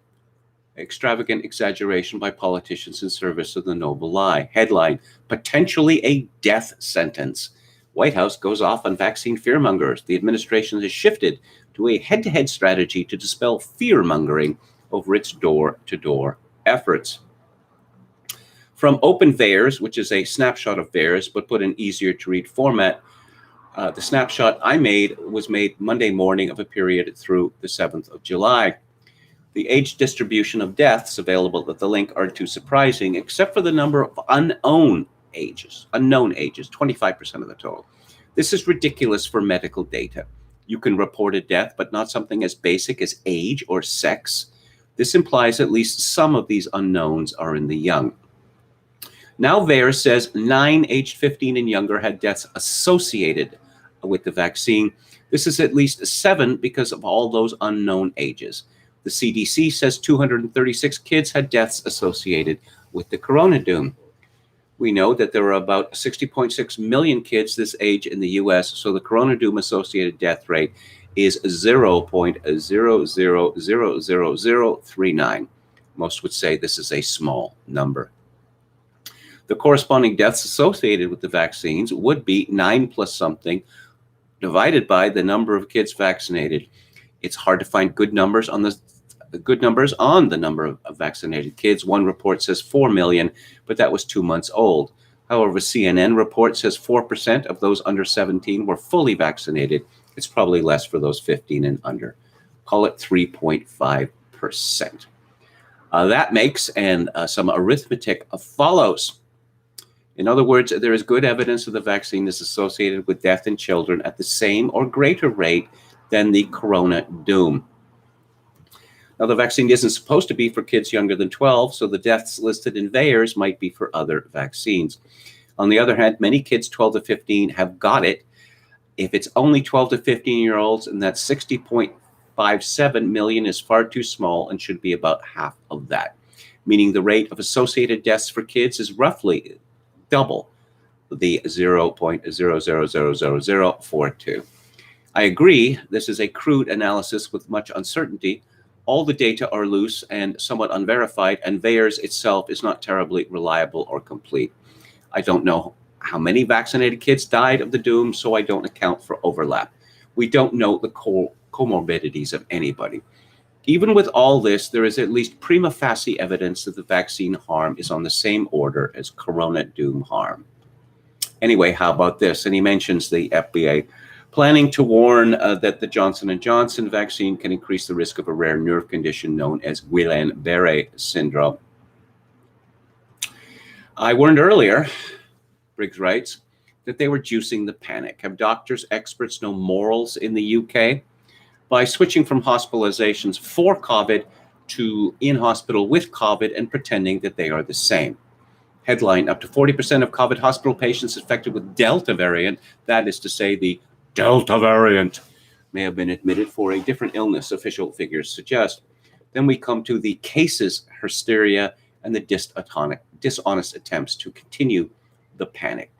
extravagant exaggeration by politicians in service of the noble lie. Headline, potentially a death sentence. White House goes off on vaccine fearmongers. The administration has shifted to a head-to-head strategy to dispel fear-mongering over its door-to-door efforts. From Open VAERS, which is a snapshot of VAERS, but put in easier-to-read format, the snapshot I made was made Monday morning of a period through the 7th of July. The age distribution of deaths available at the link aren't too surprising, except for the number of unknown ages, 25% of the total. This is ridiculous for medical data. You can report a death, but not something as basic as age or sex. This implies at least some of these unknowns are in the young. Now VAERS says 9 aged 15 and younger had deaths associated with the vaccine. This is at least 7 because of all those unknown ages. The CDC says 236 kids had deaths associated with the corona doom. We know that there are about 60.6 million kids this age in the U.S., so the corona doom associated death rate is 0.000039. Most would say this is a small number. The corresponding deaths associated with the vaccines would be 9 plus something divided by the number of kids vaccinated. It's hard to find good numbers on the number of vaccinated kids. One report says 4 million, but that was 2 months old. However, CNN report says 4% of those under 17 were fully vaccinated. It's probably less for those 15 and under. Call it 3.5%. That makes, and some arithmetic follows. In other words, there is good evidence that the vaccine is associated with death in children at the same or greater rate than the corona doom. Now, the vaccine isn't supposed to be for kids younger than 12, so the deaths listed in VAERS might be for other vaccines. On the other hand, many kids 12 to 15 have got it. If it's only 12 to 15-year-olds, and that's 60.57 million is far too small and should be about half of that, meaning the rate of associated deaths for kids is roughly double the 0.000042. I agree, this is a crude analysis with much uncertainty, All the data are loose and somewhat unverified, and VAERS itself is not terribly reliable or complete. I don't know how many vaccinated kids died of the doom, so I don't account for overlap. We don't know the comorbidities of anybody. Even with all this, there is at least prima facie evidence that the vaccine harm is on the same order as corona doom harm. Anyway, how about this? And he mentions the FDA planning to warn that the Johnson & Johnson vaccine can increase the risk of a rare nerve condition known as Guillain-Barré syndrome. I warned earlier, Briggs writes, that they were juicing the panic. Have doctors, experts no morals in the UK? By switching from hospitalizations for COVID to in hospital with COVID and pretending that they are the same. Headline, up to 40% of COVID hospital patients infected with Delta variant, that is to say the Delta variant, may have been admitted for a different illness, official figures suggest. Then we come to the cases hysteria and the dishonest attempts to continue the panic.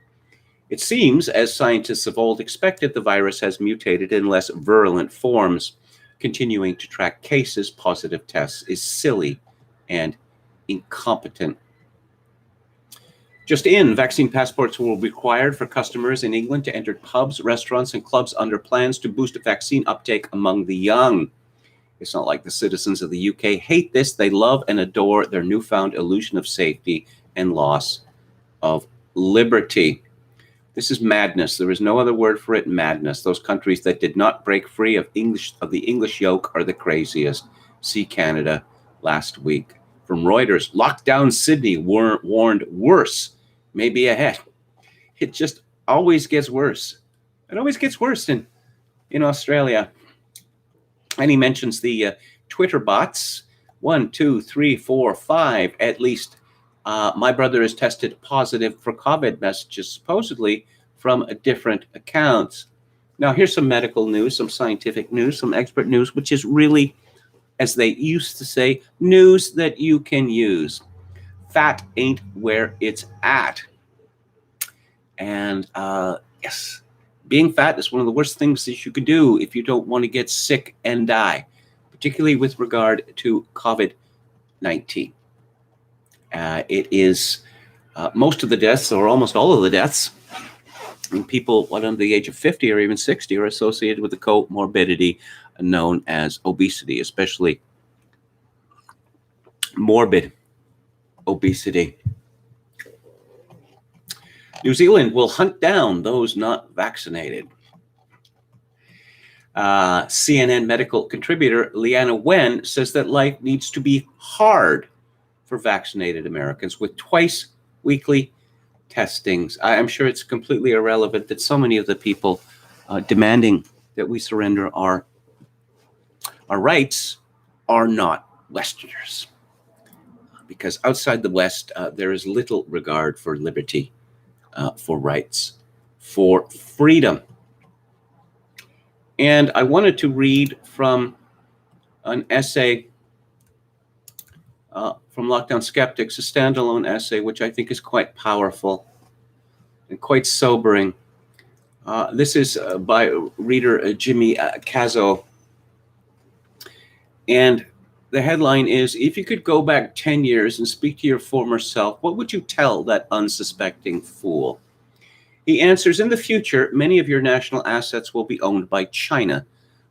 It seems, as scientists of old expected, the virus has mutated in less virulent forms. Continuing to track cases, positive tests is silly and incompetent. Just in, vaccine passports will be required for customers in England to enter pubs, restaurants, and clubs under plans to boost vaccine uptake among the young. It's not like the citizens of the UK hate this. They love and adore their newfound illusion of safety and loss of liberty. This is madness. There is no other word for it, madness. Those countries that did not break free of the English yoke are the craziest. See Canada last week. From Reuters, lockdown Sydney warned worse may be ahead. It just always gets worse. It always gets worse in Australia. And he mentions the Twitter bots. 1, 2, 3, 4, 5, at least. My brother is tested positive for COVID messages, supposedly from different accounts. Now, here's some medical news, some scientific news, some expert news, which is really, as they used to say, news that you can use. Fat ain't where it's at. And yes, being fat is one of the worst things that you could do if you don't want to get sick and die, particularly with regard to COVID-19. It is most of the deaths, or almost all of the deaths, in people under the age of 50 or even 60 are associated with the comorbidity known as obesity, especially morbid obesity. New Zealand will hunt down those not vaccinated. CNN medical contributor Leanna Wen says that life needs to be hard for vaccinated Americans with twice weekly testings. I'm sure it's completely irrelevant that so many of the people demanding that we surrender our rights are not Westerners. Because outside the West, there is little regard for liberty, for rights, for freedom. And I wanted to read from an essay from Lockdown Skeptics, a standalone essay, which I think is quite powerful and quite sobering. This is by reader Jimmy Cazzo. And the headline is, if you could go back 10 years and speak to your former self, what would you tell that unsuspecting fool? He answers, in the future, many of your national assets will be owned by China.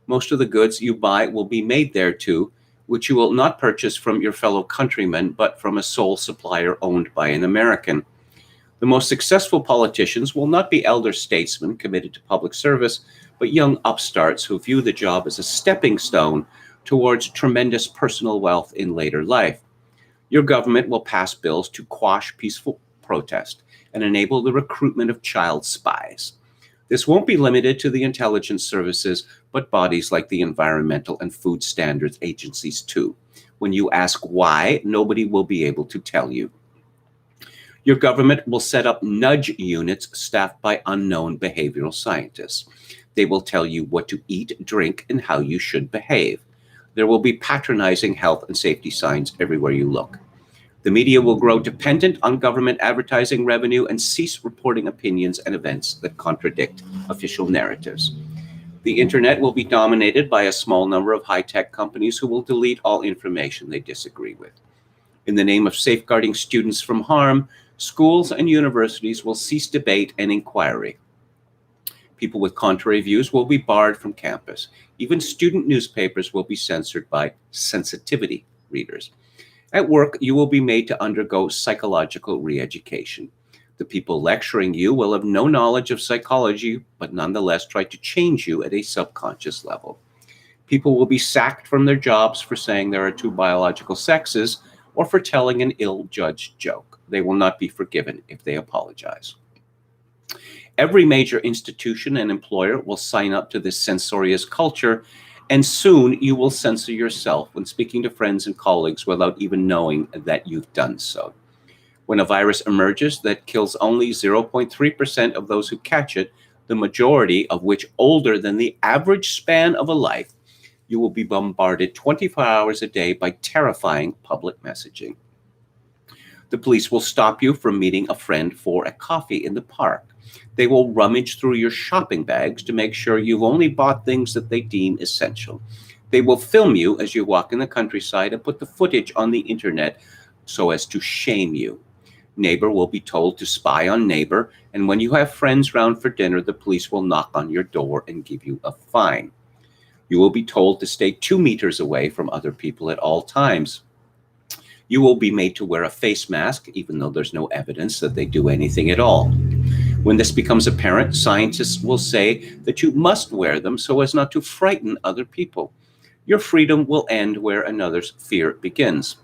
Most of the goods you buy will be made there too, which you will not purchase from your fellow countrymen, but from a sole supplier owned by an American. The most successful politicians will not be elder statesmen committed to public service, but young upstarts who view the job as a stepping stone towards tremendous personal wealth in later life. Your government will pass bills to quash peaceful protest and enable the recruitment of child spies. This won't be limited to the intelligence services, but bodies like the environmental and food standards agencies too. When you ask why, nobody will be able to tell you. Your government will set up nudge units staffed by unknown behavioral scientists. They will tell you what to eat, drink, and how you should behave. There will be patronizing health and safety signs everywhere you look. The media will grow dependent on government advertising revenue and cease reporting opinions and events that contradict official narratives. The internet will be dominated by a small number of high-tech companies who will delete all information they disagree with. In the name of safeguarding students from harm, schools and universities will cease debate and inquiry. People with contrary views will be barred from campus. Even student newspapers will be censored by sensitivity readers. At work, you will be made to undergo psychological re-education. The people lecturing you will have no knowledge of psychology, but nonetheless try to change you at a subconscious level. People will be sacked from their jobs for saying there are two biological sexes or for telling an ill-judged joke. They will not be forgiven if they apologize. Every major institution and employer will sign up to this censorious culture, and soon you will censor yourself when speaking to friends and colleagues without even knowing that you've done so. When a virus emerges that kills only 0.3% of those who catch it, the majority of which older than the average span of a life, you will be bombarded 24 hours a day by terrifying public messaging. The police will stop you from meeting a friend for a coffee in the park. They will rummage through your shopping bags to make sure you've only bought things that they deem essential. They will film you as you walk in the countryside and put the footage on the internet so as to shame you. Neighbor will be told to spy on neighbor, and when you have friends round for dinner, the police will knock on your door and give you a fine. You will be told to stay 2 meters away from other people at all times. You will be made to wear a face mask, even though there's no evidence that they do anything at all. When this becomes apparent, scientists will say that you must wear them so as not to frighten other people. Your freedom will end where another's fear begins.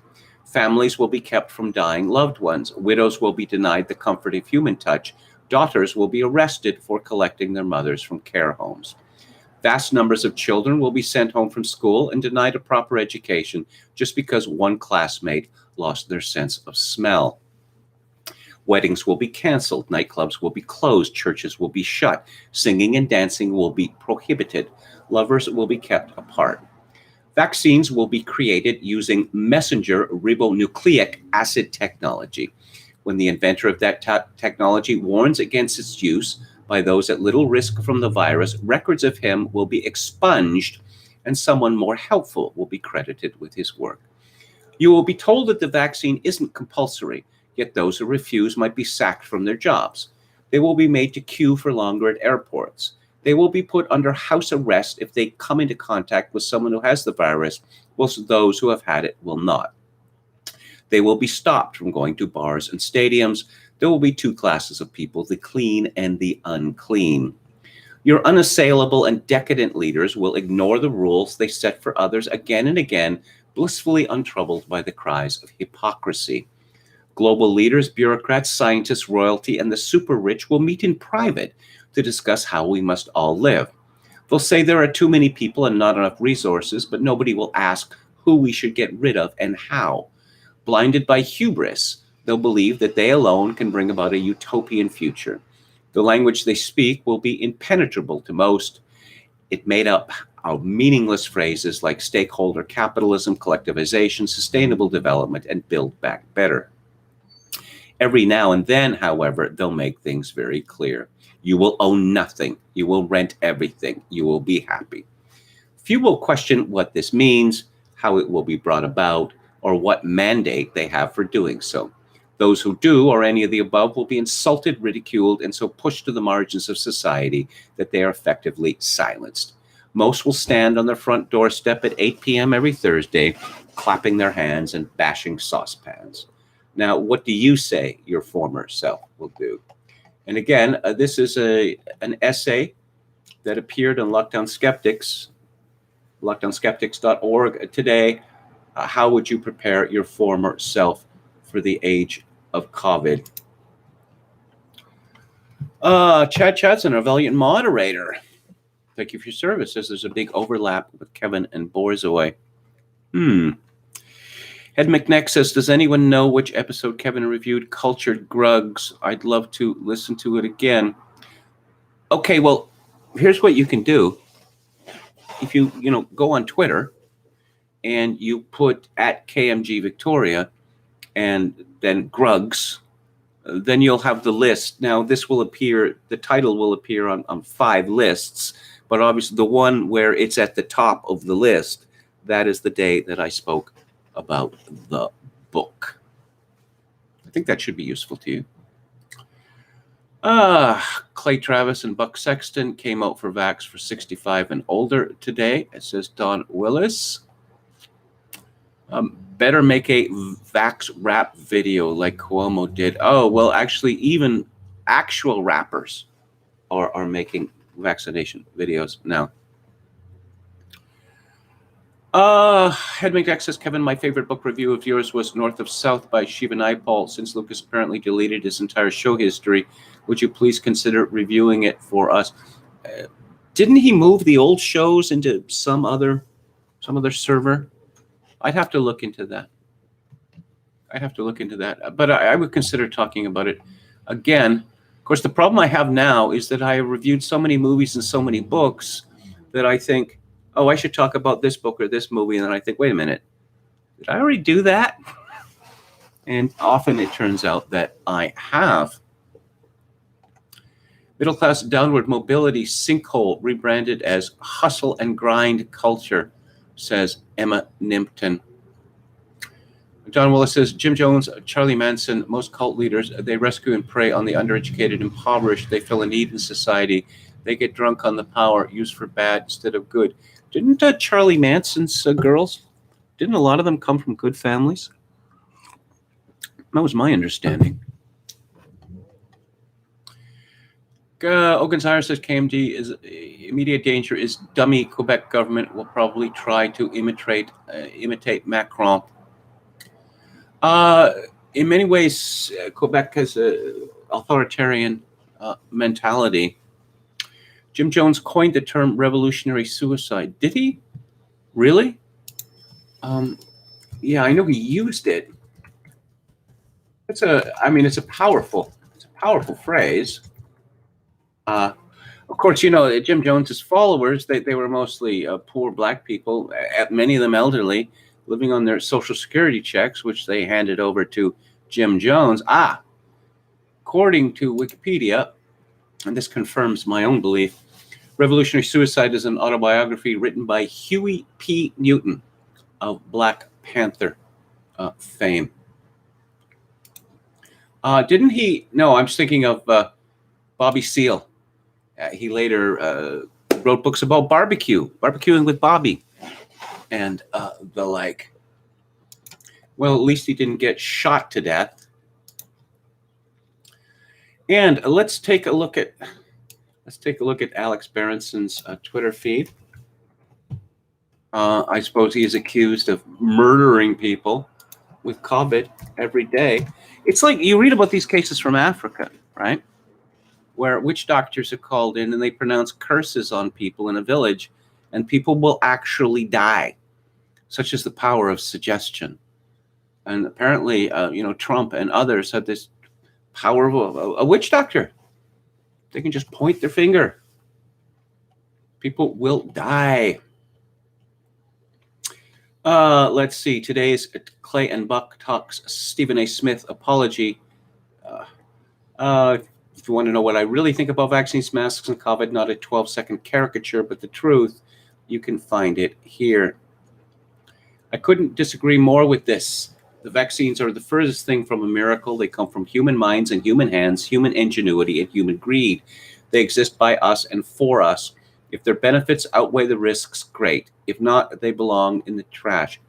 Families will be kept from dying loved ones. Widows will be denied the comfort of human touch. Daughters will be arrested for collecting their mothers from care homes. Vast numbers of children will be sent home from school and denied a proper education just because one classmate lost their sense of smell. Weddings will be canceled, nightclubs will be closed, churches will be shut, singing and dancing will be prohibited, lovers will be kept apart. Vaccines will be created using messenger ribonucleic acid technology. When the inventor of that technology warns against its use by those at little risk from the virus, records of him will be expunged and someone more helpful will be credited with his work. You will be told that the vaccine isn't compulsory, yet those who refuse might be sacked from their jobs. They will be made to queue for longer at airports. They will be put under house arrest if they come into contact with someone who has the virus, whilst those who have had it will not. They will be stopped from going to bars and stadiums. There will be 2 classes of people, the clean and the unclean. Your unassailable and decadent leaders will ignore the rules they set for others again and again, blissfully untroubled by the cries of hypocrisy. Global leaders, bureaucrats, scientists, royalty, and the super rich will meet in private to discuss how we must all live. They'll say there are too many people and not enough resources, but nobody will ask who we should get rid of and how. Blinded by hubris, they'll believe that they alone can bring about a utopian future. The language they speak will be impenetrable to most. It made up of meaningless phrases like stakeholder capitalism, collectivization, sustainable development, and build back better. Every now and then, however, they'll make things very clear. You will own nothing. You will rent everything. You will be happy. Few will question what this means, how it will be brought about, or what mandate they have for doing so. Those who do, or any of the above, will be insulted, ridiculed, and so pushed to the margins of society that they are effectively silenced. Most will stand on their front doorstep at 8 p.m. every Thursday, clapping their hands and bashing saucepans. Now, what do you say your former self will do? And again, this is an essay that appeared on Lockdown Skeptics, lockdownskeptics.org today. How would you prepare your former self for the age of COVID? Chad Chadson, our valiant moderator. Thank you for your service. There's a big overlap with Kevin and Borzoi. Ed McNeck says, does anyone know which episode Kevin reviewed Cultured Grugs? I'd love to listen to it again. Okay, well, here's what you can do. If you go on Twitter and you put at KMG Victoria and then Grugs, then you'll have the list. Now, this will appear, the title will appear on 5 lists, But obviously the one where it's at the top of the list, that is the day that I spoke about the book. I think that should be useful to you. Clay Travis and Buck Sexton came out for vax for 65 and older today. It says Don Willis. Better make a vax rap video like Cuomo did. Oh, well, actually, even actual rappers are making vaccination videos now. Head McDeck says, Kevin, my favorite book review of yours was North of South by Shiva Naipaul. Since Lucas apparently deleted his entire show history, would you please consider reviewing it for us? Didn't he move the old shows into some other server? I'd have to look into that. But I would consider talking about it again. Of course, the problem I have now is that I have reviewed so many movies and so many books that I think, oh, I should talk about this book or this movie. And then I think, wait a minute, did I already do that? And often it turns out that I have. Middle class downward mobility sinkhole rebranded as hustle and grind culture, says Emma Nimpton. John Willis says, Jim Jones, Charlie Manson, most cult leaders, they rescue and prey on the undereducated, impoverished. They fill a need in society. They get drunk on the power used for bad instead of good. Didn't Charlie Manson's girls, didn't a lot of them come from good families? That was my understanding. Ogunzire says KMG is immediate danger is dummy Quebec government will probably try to imitate Macron. In many ways, Quebec has an authoritarian mentality. Jim Jones coined the term revolutionary suicide. Did he? Really? Yeah, I know he used it. It's a powerful phrase. Of course, you know, Jim Jones's followers, they were mostly poor black people, many of them elderly, living on their Social Security checks, which they handed over to Jim Jones. According to Wikipedia, and this confirms my own belief, Revolutionary Suicide is an autobiography written by Huey P. Newton of Black Panther fame. Didn't he? No, I'm just thinking of Bobby Seale. He later wrote books about barbecuing with Bobby, and the like. Well, at least he didn't get shot to death. And let's take a look at Alex Berenson's Twitter feed. I suppose he is accused of murdering people with COVID every day. It's like you read about these cases from Africa, right? Where witch doctors are called in and they pronounce curses on people in a village, and people will actually die. Such as the power of suggestion. And apparently, Trump and others have this power of a witch doctor. They can just point their finger. People will die. Let's see. Today's Clay and Buck Talks Stephen A. Smith apology. If you want to know what I really think about vaccines, masks, and COVID, not a 12-second caricature, but the truth, you can find it here. I couldn't disagree more with this. The vaccines are the furthest thing from a miracle. They come from human minds and human hands, human ingenuity, and human greed. They exist by us and for us. If their benefits outweigh the risks, great. If not, they belong in the trash.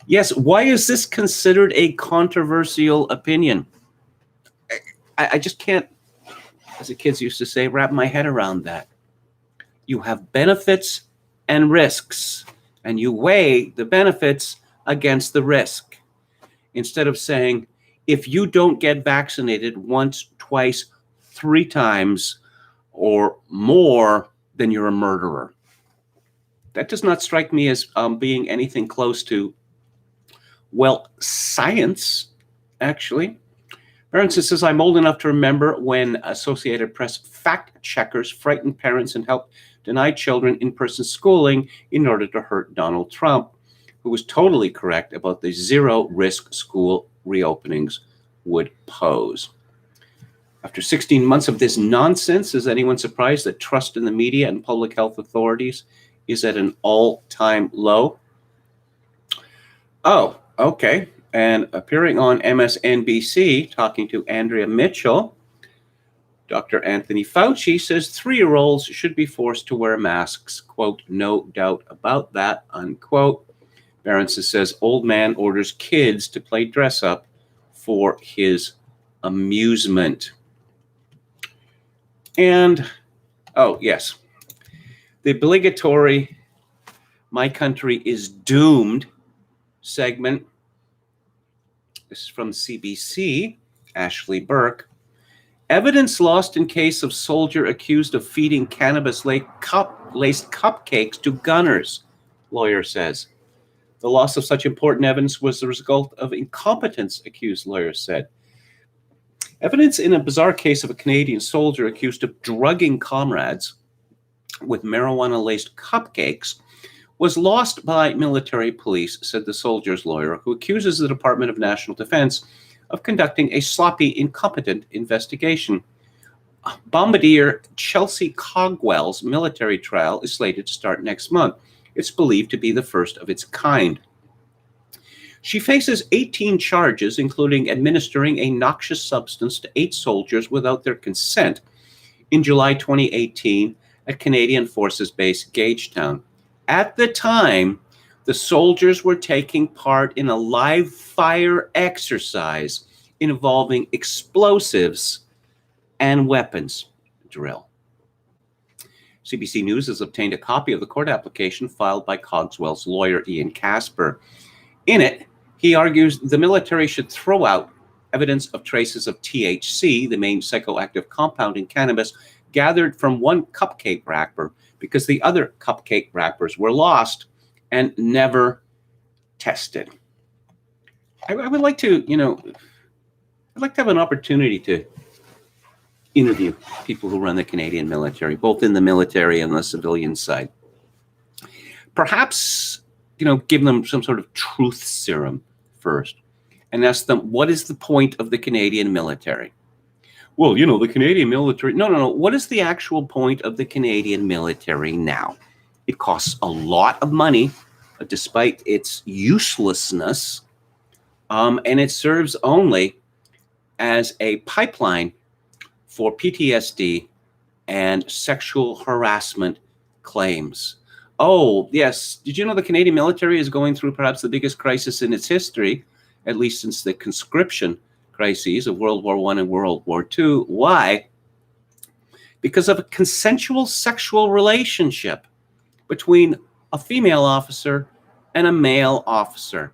Yes, why is this considered a controversial opinion? I just can't, as the kids used to say, wrap my head around that. You have benefits and risks, and you weigh the benefits against the risk. Instead of saying, if you don't get vaccinated once, twice, 3 times, or more, then you're a murderer. That does not strike me as being anything close to, well, science, actually. Berenson says, I'm old enough to remember when Associated Press fact checkers frightened parents and helped deny children in-person schooling in order to hurt Donald Trump, who was totally correct about the zero-risk school reopenings would pose. After 16 months of this nonsense, is anyone surprised that trust in the media and public health authorities is at an all-time low? Oh, okay. And appearing on MSNBC, talking to Andrea Mitchell, Dr. Anthony Fauci says 3-year-olds should be forced to wear masks. Quote, no doubt about that, unquote. Berenson says old man orders kids to play dress up for his amusement. And, oh, yes, the obligatory My Country is Doomed segment. This is from CBC, Ashley Burke. Evidence lost in case of soldier accused of feeding cannabis-laced cupcakes to gunners, lawyer says. The loss of such important evidence was the result of incompetence, accused lawyer said. Evidence in a bizarre case of a Canadian soldier accused of drugging comrades with marijuana-laced cupcakes was lost by military police, said the soldier's lawyer, who accuses the Department of National Defense of conducting a sloppy, incompetent investigation. Bombardier Chelsea Cogwell's military trial is slated to start next month. It's believed to be the first of its kind. She faces 18 charges, including administering a noxious substance to 8 soldiers without their consent in July 2018 at Canadian Forces Base Gagetown. At the time, the soldiers were taking part in a live fire exercise involving explosives and weapons drill. CBC News has obtained a copy of the court application filed by Cogswell's lawyer, Ian Casper. In it, he argues the military should throw out evidence of traces of THC, the main psychoactive compound in cannabis, gathered from one cupcake wrapper because the other cupcake wrappers were lost and never tested. I would like to, I'd like to have an opportunity to interview people who run the Canadian military, both in the military and the civilian side. Perhaps, give them some sort of truth serum first and ask them, what is the point of the Canadian military? Well, the Canadian military, no. What is the actual point of the Canadian military now? It costs a lot of money, despite its uselessness, and it serves only as a pipeline for PTSD and sexual harassment claims. Oh, yes. Did you know the Canadian military is going through perhaps the biggest crisis in its history, at least since the conscription crises of World War I and World War II? Why? Because of a consensual sexual relationship between a female officer and a male officer.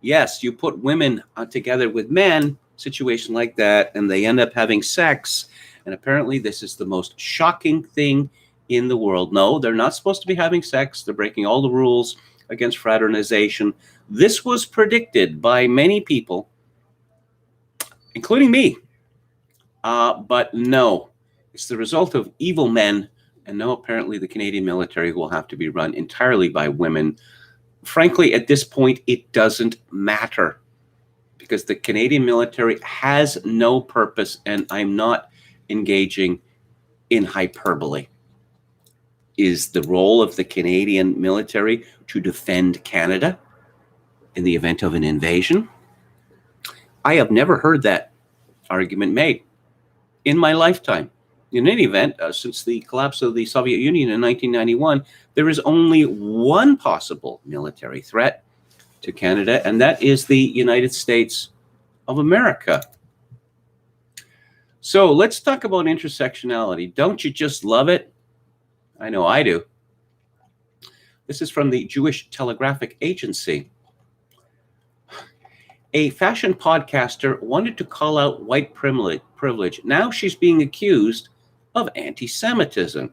Yes, you put women together with men, situation like that, and they end up having sex. And apparently this is the most shocking thing in the world. No, they're not supposed to be having sex. They're breaking all the rules against fraternization. This was predicted by many people, including me. But no, it's the result of evil men. And no, apparently the Canadian military will have to be run entirely by women. Frankly, at this point, it doesn't matter because the Canadian military has no purpose, and I'm not engaging in hyperbole. Is the role of the Canadian military to defend Canada in the event of an invasion? I have never heard that argument made in my lifetime. In any event, since the collapse of the Soviet Union in 1991, there is only one possible military threat to Canada, and that is the United States of America. So let's talk about intersectionality. Don't you just love it? I know I do. This is from the Jewish Telegraphic Agency. A fashion podcaster wanted to call out white privilege. Now she's being accused of anti-Semitism.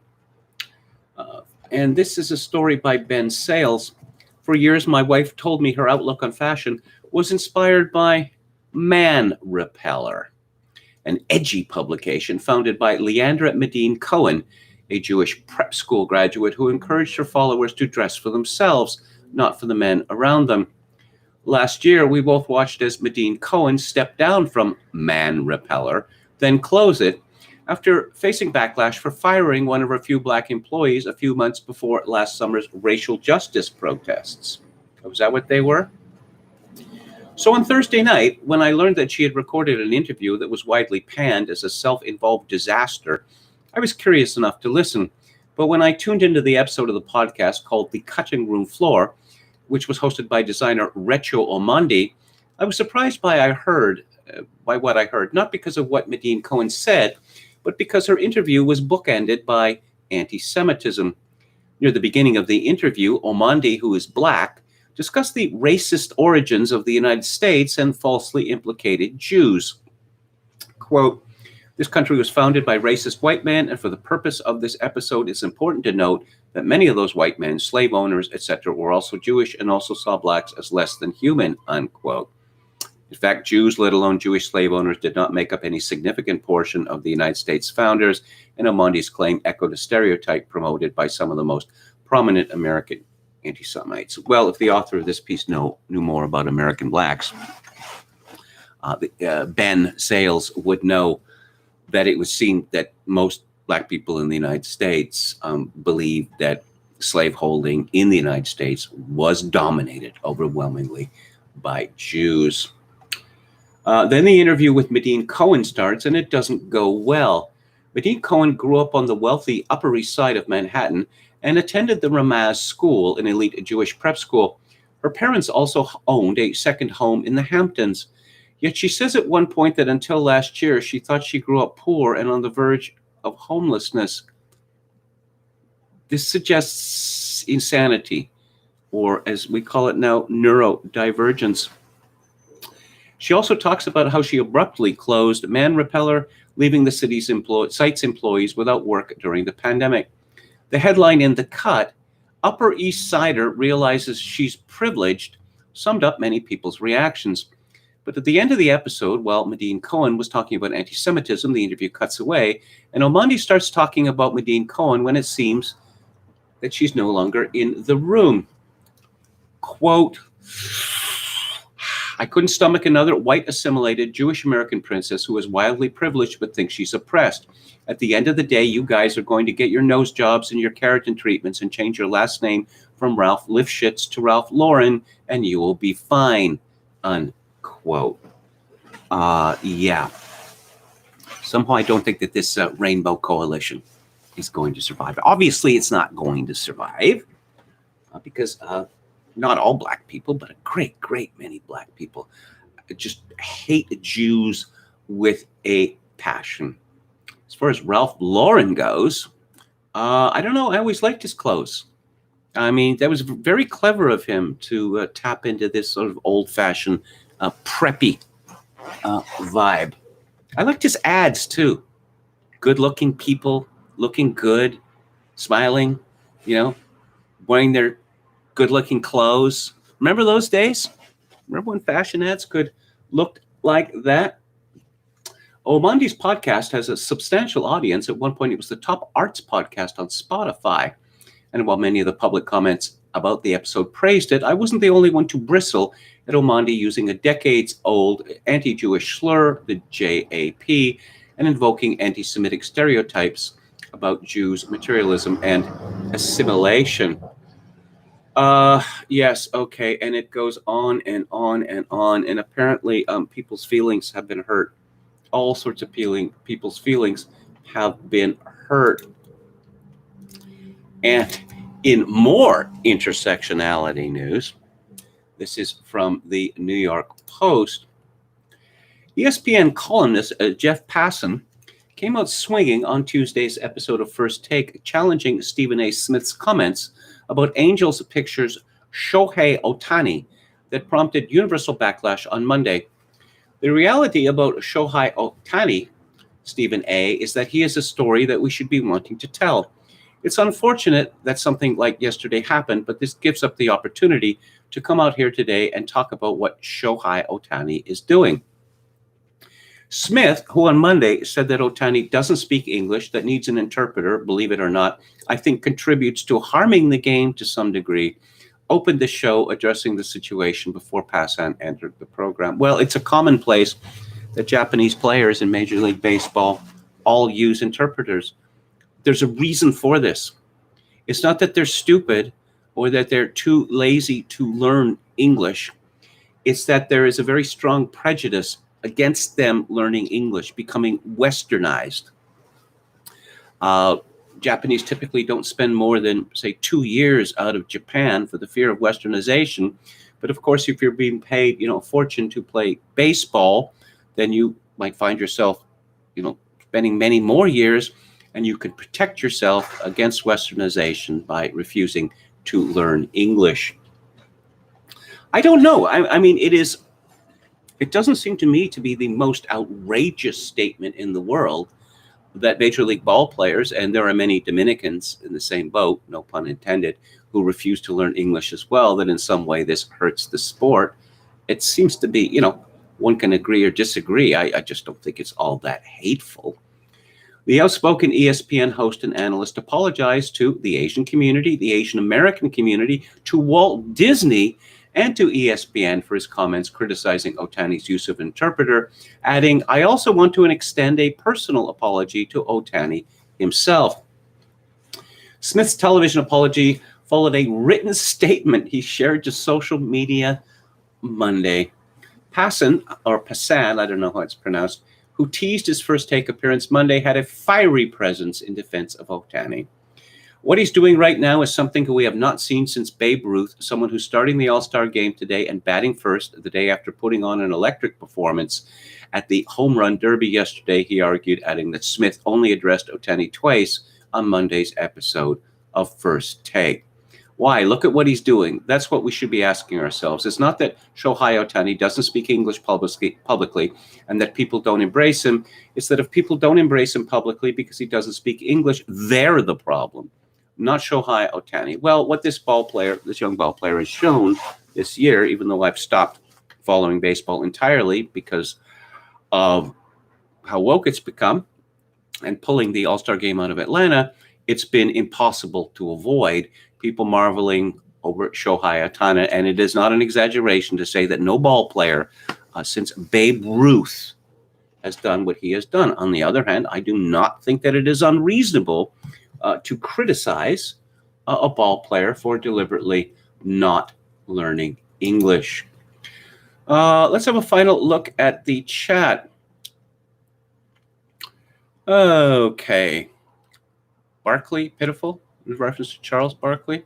And this is a story by Ben Sales. For years, my wife told me her outlook on fashion was inspired by Man Repeller, an edgy publication founded by Leandra Medine Cohen, a Jewish prep school graduate who encouraged her followers to dress for themselves, not for the men around them. Last year, we both watched as Medine Cohen stepped down from Man Repeller, then close it after facing backlash for firing one of her few black employees a few months before last summer's racial justice protests. Was that what they were? So on Thursday night, when I learned that she had recorded an interview that was widely panned as a self-involved disaster, I was curious enough to listen. But when I tuned into the episode of the podcast called The Cutting Room Floor, which was hosted by designer Recho Omandi, I was surprised by what I heard, not because of what Medine Cohen said, but because her interview was bookended by anti-Semitism. Near the beginning of the interview, Omandi, who is black, discussed the racist origins of the United States and falsely implicated Jews. Quote, "This country was founded by racist white men, and for the purpose of this episode, it's important to note that many of those white men, slave owners, etc., were also Jewish and also saw blacks as less than human," unquote. In fact, Jews, let alone Jewish slave owners, did not make up any significant portion of the United States founders, and Omandi's claim echoed a stereotype promoted by some of the most prominent American anti-Semites. Well, if the author of this piece knew more about American blacks, Ben Sales would know that it was seen that most black people in the United States believed that slaveholding in the United States was dominated overwhelmingly by Jews. Then the interview with Medine Cohen starts, and it doesn't go well. Medine Cohen grew up on the wealthy Upper East Side of Manhattan and attended the Ramaz School, an elite Jewish prep school. Her parents also owned a second home in the Hamptons. Yet she says at one point that until last year, she thought she grew up poor and on the verge of homelessness. This suggests insanity, or as we call it now, neurodivergence. She also talks about how she abruptly closed Man Repeller, leaving the site's employees without work during the pandemic. The headline in The Cut, "Upper East Sider Realizes She's Privileged," summed up many people's reactions. But at the end of the episode, while Medine Cohen was talking about anti-Semitism, the interview cuts away, and Omandi starts talking about Medine Cohen when it seems that she's no longer in the room. Quote, "I couldn't stomach another white assimilated Jewish American princess who is wildly privileged but thinks she's oppressed. At the end of the day, you guys are going to get your nose jobs and your keratin treatments and change your last name from Ralph Lifshitz to Ralph Lauren, and you will be fine," unquote. Yeah. Somehow I don't think that this rainbow coalition is going to survive. Obviously, it's not going to survive because not all black people, but a great many black people just hate Jews with a passion. As far as Ralph Lauren goes, I don't know. I always liked his clothes. I mean, that was very clever of him to tap into this sort of old-fashioned, preppy vibe. I liked his ads, too. Good-looking people, looking good, smiling, wearing their good-looking clothes. Remember those days? Remember when fashion ads could look like that? Omandi's podcast has a substantial audience. At one point, it was the top arts podcast on Spotify. And while many of the public comments about the episode praised it, I wasn't the only one to bristle at Omandi using a decades-old anti-Jewish slur, the JAP, and invoking anti-Semitic stereotypes about Jews, materialism, and assimilation. Yes, okay, and it goes on and on and on, and apparently people's feelings have been hurt. All sorts of people's feelings have been hurt. And in more intersectionality news, this is from the New York Post. ESPN columnist Jeff Passan came out swinging on Tuesday's episode of First Take, challenging Stephen A. Smith's comments about Angels Pictures' Shohei Ohtani that prompted universal backlash on Monday. The reality about Shohei Ohtani, Stephen A., is that he is a story that we should be wanting to tell. It's unfortunate that something like yesterday happened, but this gives up the opportunity to come out here today and talk about what Shohei Ohtani is doing. Smith, who on Monday said that Ohtani doesn't speak English, that needs an interpreter, believe it or not, I think contributes to harming the game to some degree, opened the show addressing the situation before Passan entered the program. Well, it's a commonplace that Japanese players in Major League Baseball all use interpreters. There's a reason for this. It's not that they're stupid or that they're too lazy to learn English. It's that there is a very strong prejudice against them learning English, becoming westernized. Japanese typically don't spend more than, say, 2 years out of Japan for the fear of westernization. But of course, if you're being paid, a fortune to play baseball, then you might find yourself, spending many more years, and you can protect yourself against westernization by refusing to learn English. I don't know. I mean, it doesn't seem to me to be the most outrageous statement in the world that Major League ball players, and there are many Dominicans in the same boat, no pun intended, who refuse to learn English as well, that in some way this hurts the sport. It seems to be, one can agree or disagree. I just don't think it's all that hateful. The outspoken ESPN host and analyst apologized to the Asian community, the Asian American community, to Walt Disney, and to ESPN for his comments criticizing Ohtani's use of interpreter, adding, "I also want to extend a personal apology to Ohtani himself." Smith's television apology followed a written statement he shared to social media Monday. Passan, I don't know how it's pronounced, who teased his first take appearance Monday, had a fiery presence in defense of Ohtani. What he's doing right now is something we have not seen since Babe Ruth, someone who's starting the All-Star game today and batting first the day after putting on an electric performance at the Home Run Derby yesterday, he argued, adding that Smith only addressed Ohtani twice on Monday's episode of First Take. Why? Look at what he's doing. That's what we should be asking ourselves. It's not that Shohei Ohtani doesn't speak English publicly and that people don't embrace him. It's that if people don't embrace him publicly because he doesn't speak English, they're the problem, not Shohei Ohtani. Well, what this young ball player has shown this year, even though I've stopped following baseball entirely because of how woke it's become and pulling the All-Star game out of Atlanta, it's been impossible to avoid people marveling over Shohei Ohtani. And it is not an exaggeration to say that no ball player since Babe Ruth has done what he has done. On the other hand, I do not think that it is unreasonable to criticize a ball player for deliberately not learning English. Let's have a final look at the chat. Okay. Barkley, pitiful, in reference to Charles Barkley.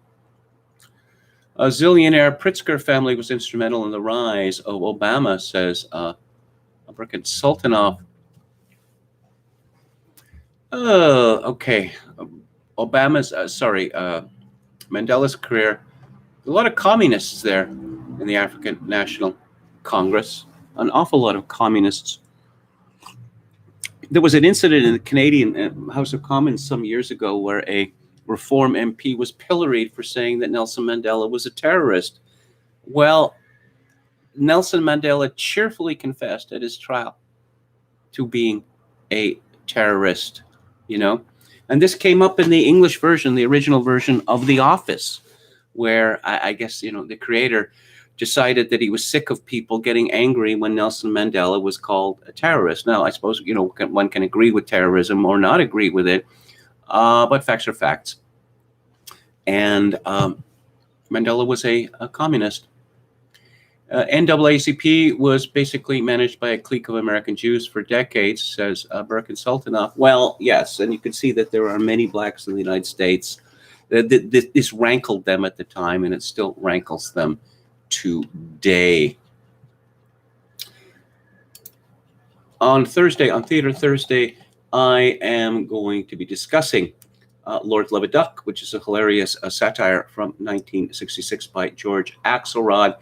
A zillionaire Pritzker family was instrumental in the rise of Obama, says Burkin Sultanov. Okay. Mandela's career. A lot of communists there in the African National Congress. An awful lot of communists. There was an incident in the Canadian House of Commons some years ago where a Reform MP was pilloried for saying that Nelson Mandela was a terrorist. Well, Nelson Mandela cheerfully confessed at his trial to being a terrorist, And this came up in the English version, the original version of The Office, where I guess, the creator decided that he was sick of people getting angry when Nelson Mandela was called a terrorist. Now, I suppose, one can agree with terrorism or not agree with it, but facts are facts. And Mandela was a communist. NAACP was basically managed by a clique of American Jews for decades, says Burkin Sultanov. Well, yes, and you can see that there are many blacks in the United States. This rankled them at the time, and it still rankles them today. On Theater Thursday, I am going to be discussing Lord Leviduc, which is a hilarious satire from 1966 by George Axelrod.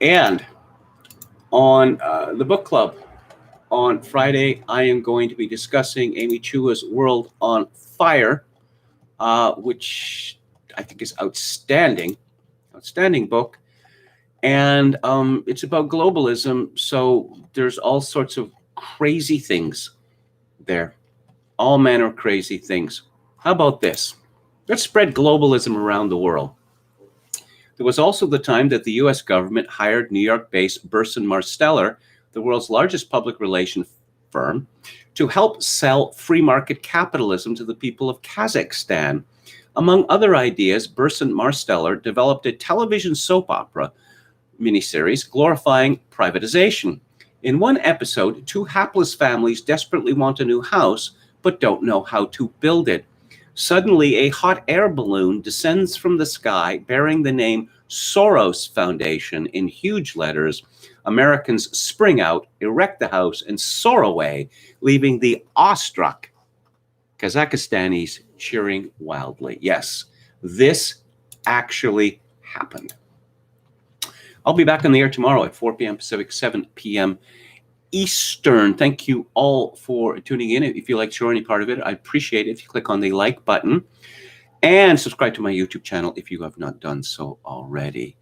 And on the book club on Friday, I am going to be discussing Amy Chua's World on Fire, which I think is outstanding book. And it's about globalism. So there's all sorts of crazy things there, all manner of crazy things. How about this? Let's spread globalism around the world. There was also the time that the U.S. government hired New York-based Burson Marsteller, the the world's largest public relation firm, to help sell free market capitalism to the people of Kazakhstan. Among other ideas, Burson Marsteller developed a television soap opera miniseries glorifying privatization. In one episode, two hapless families desperately want a new house but don't know how to build it. Suddenly, a hot air balloon descends from the sky bearing the name Soros Foundation in huge letters. Americans spring out, erect the house, and soar away, leaving the awestruck Kazakhstanis cheering wildly. Yes, this actually happened. I'll be back on the air tomorrow at 4 p.m. Pacific, 7 p.m. Eastern. Thank you all for tuning in. If you like share any part of it, I appreciate it if you click on the like button and subscribe to my YouTube channel if you have not done so already.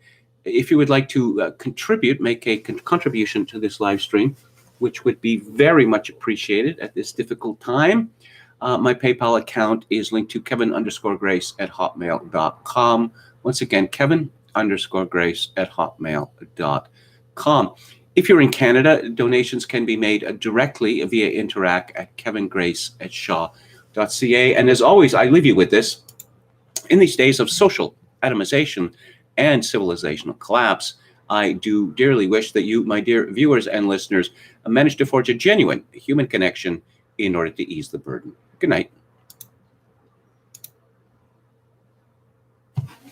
If you would like to contribute, make a contribution to this live stream, which would be very much appreciated at this difficult time, my PayPal account is linked to kevin_grace@hotmail.com. Once again, kevin_grace@hotmail.com. If you're in Canada, donations can be made directly via Interac at kevingrace@shaw.ca. And as always, I leave you with this. In these days of social atomization and civilizational collapse, I do dearly wish that you, my dear viewers and listeners, manage to forge a genuine human connection in order to ease the burden. Good night.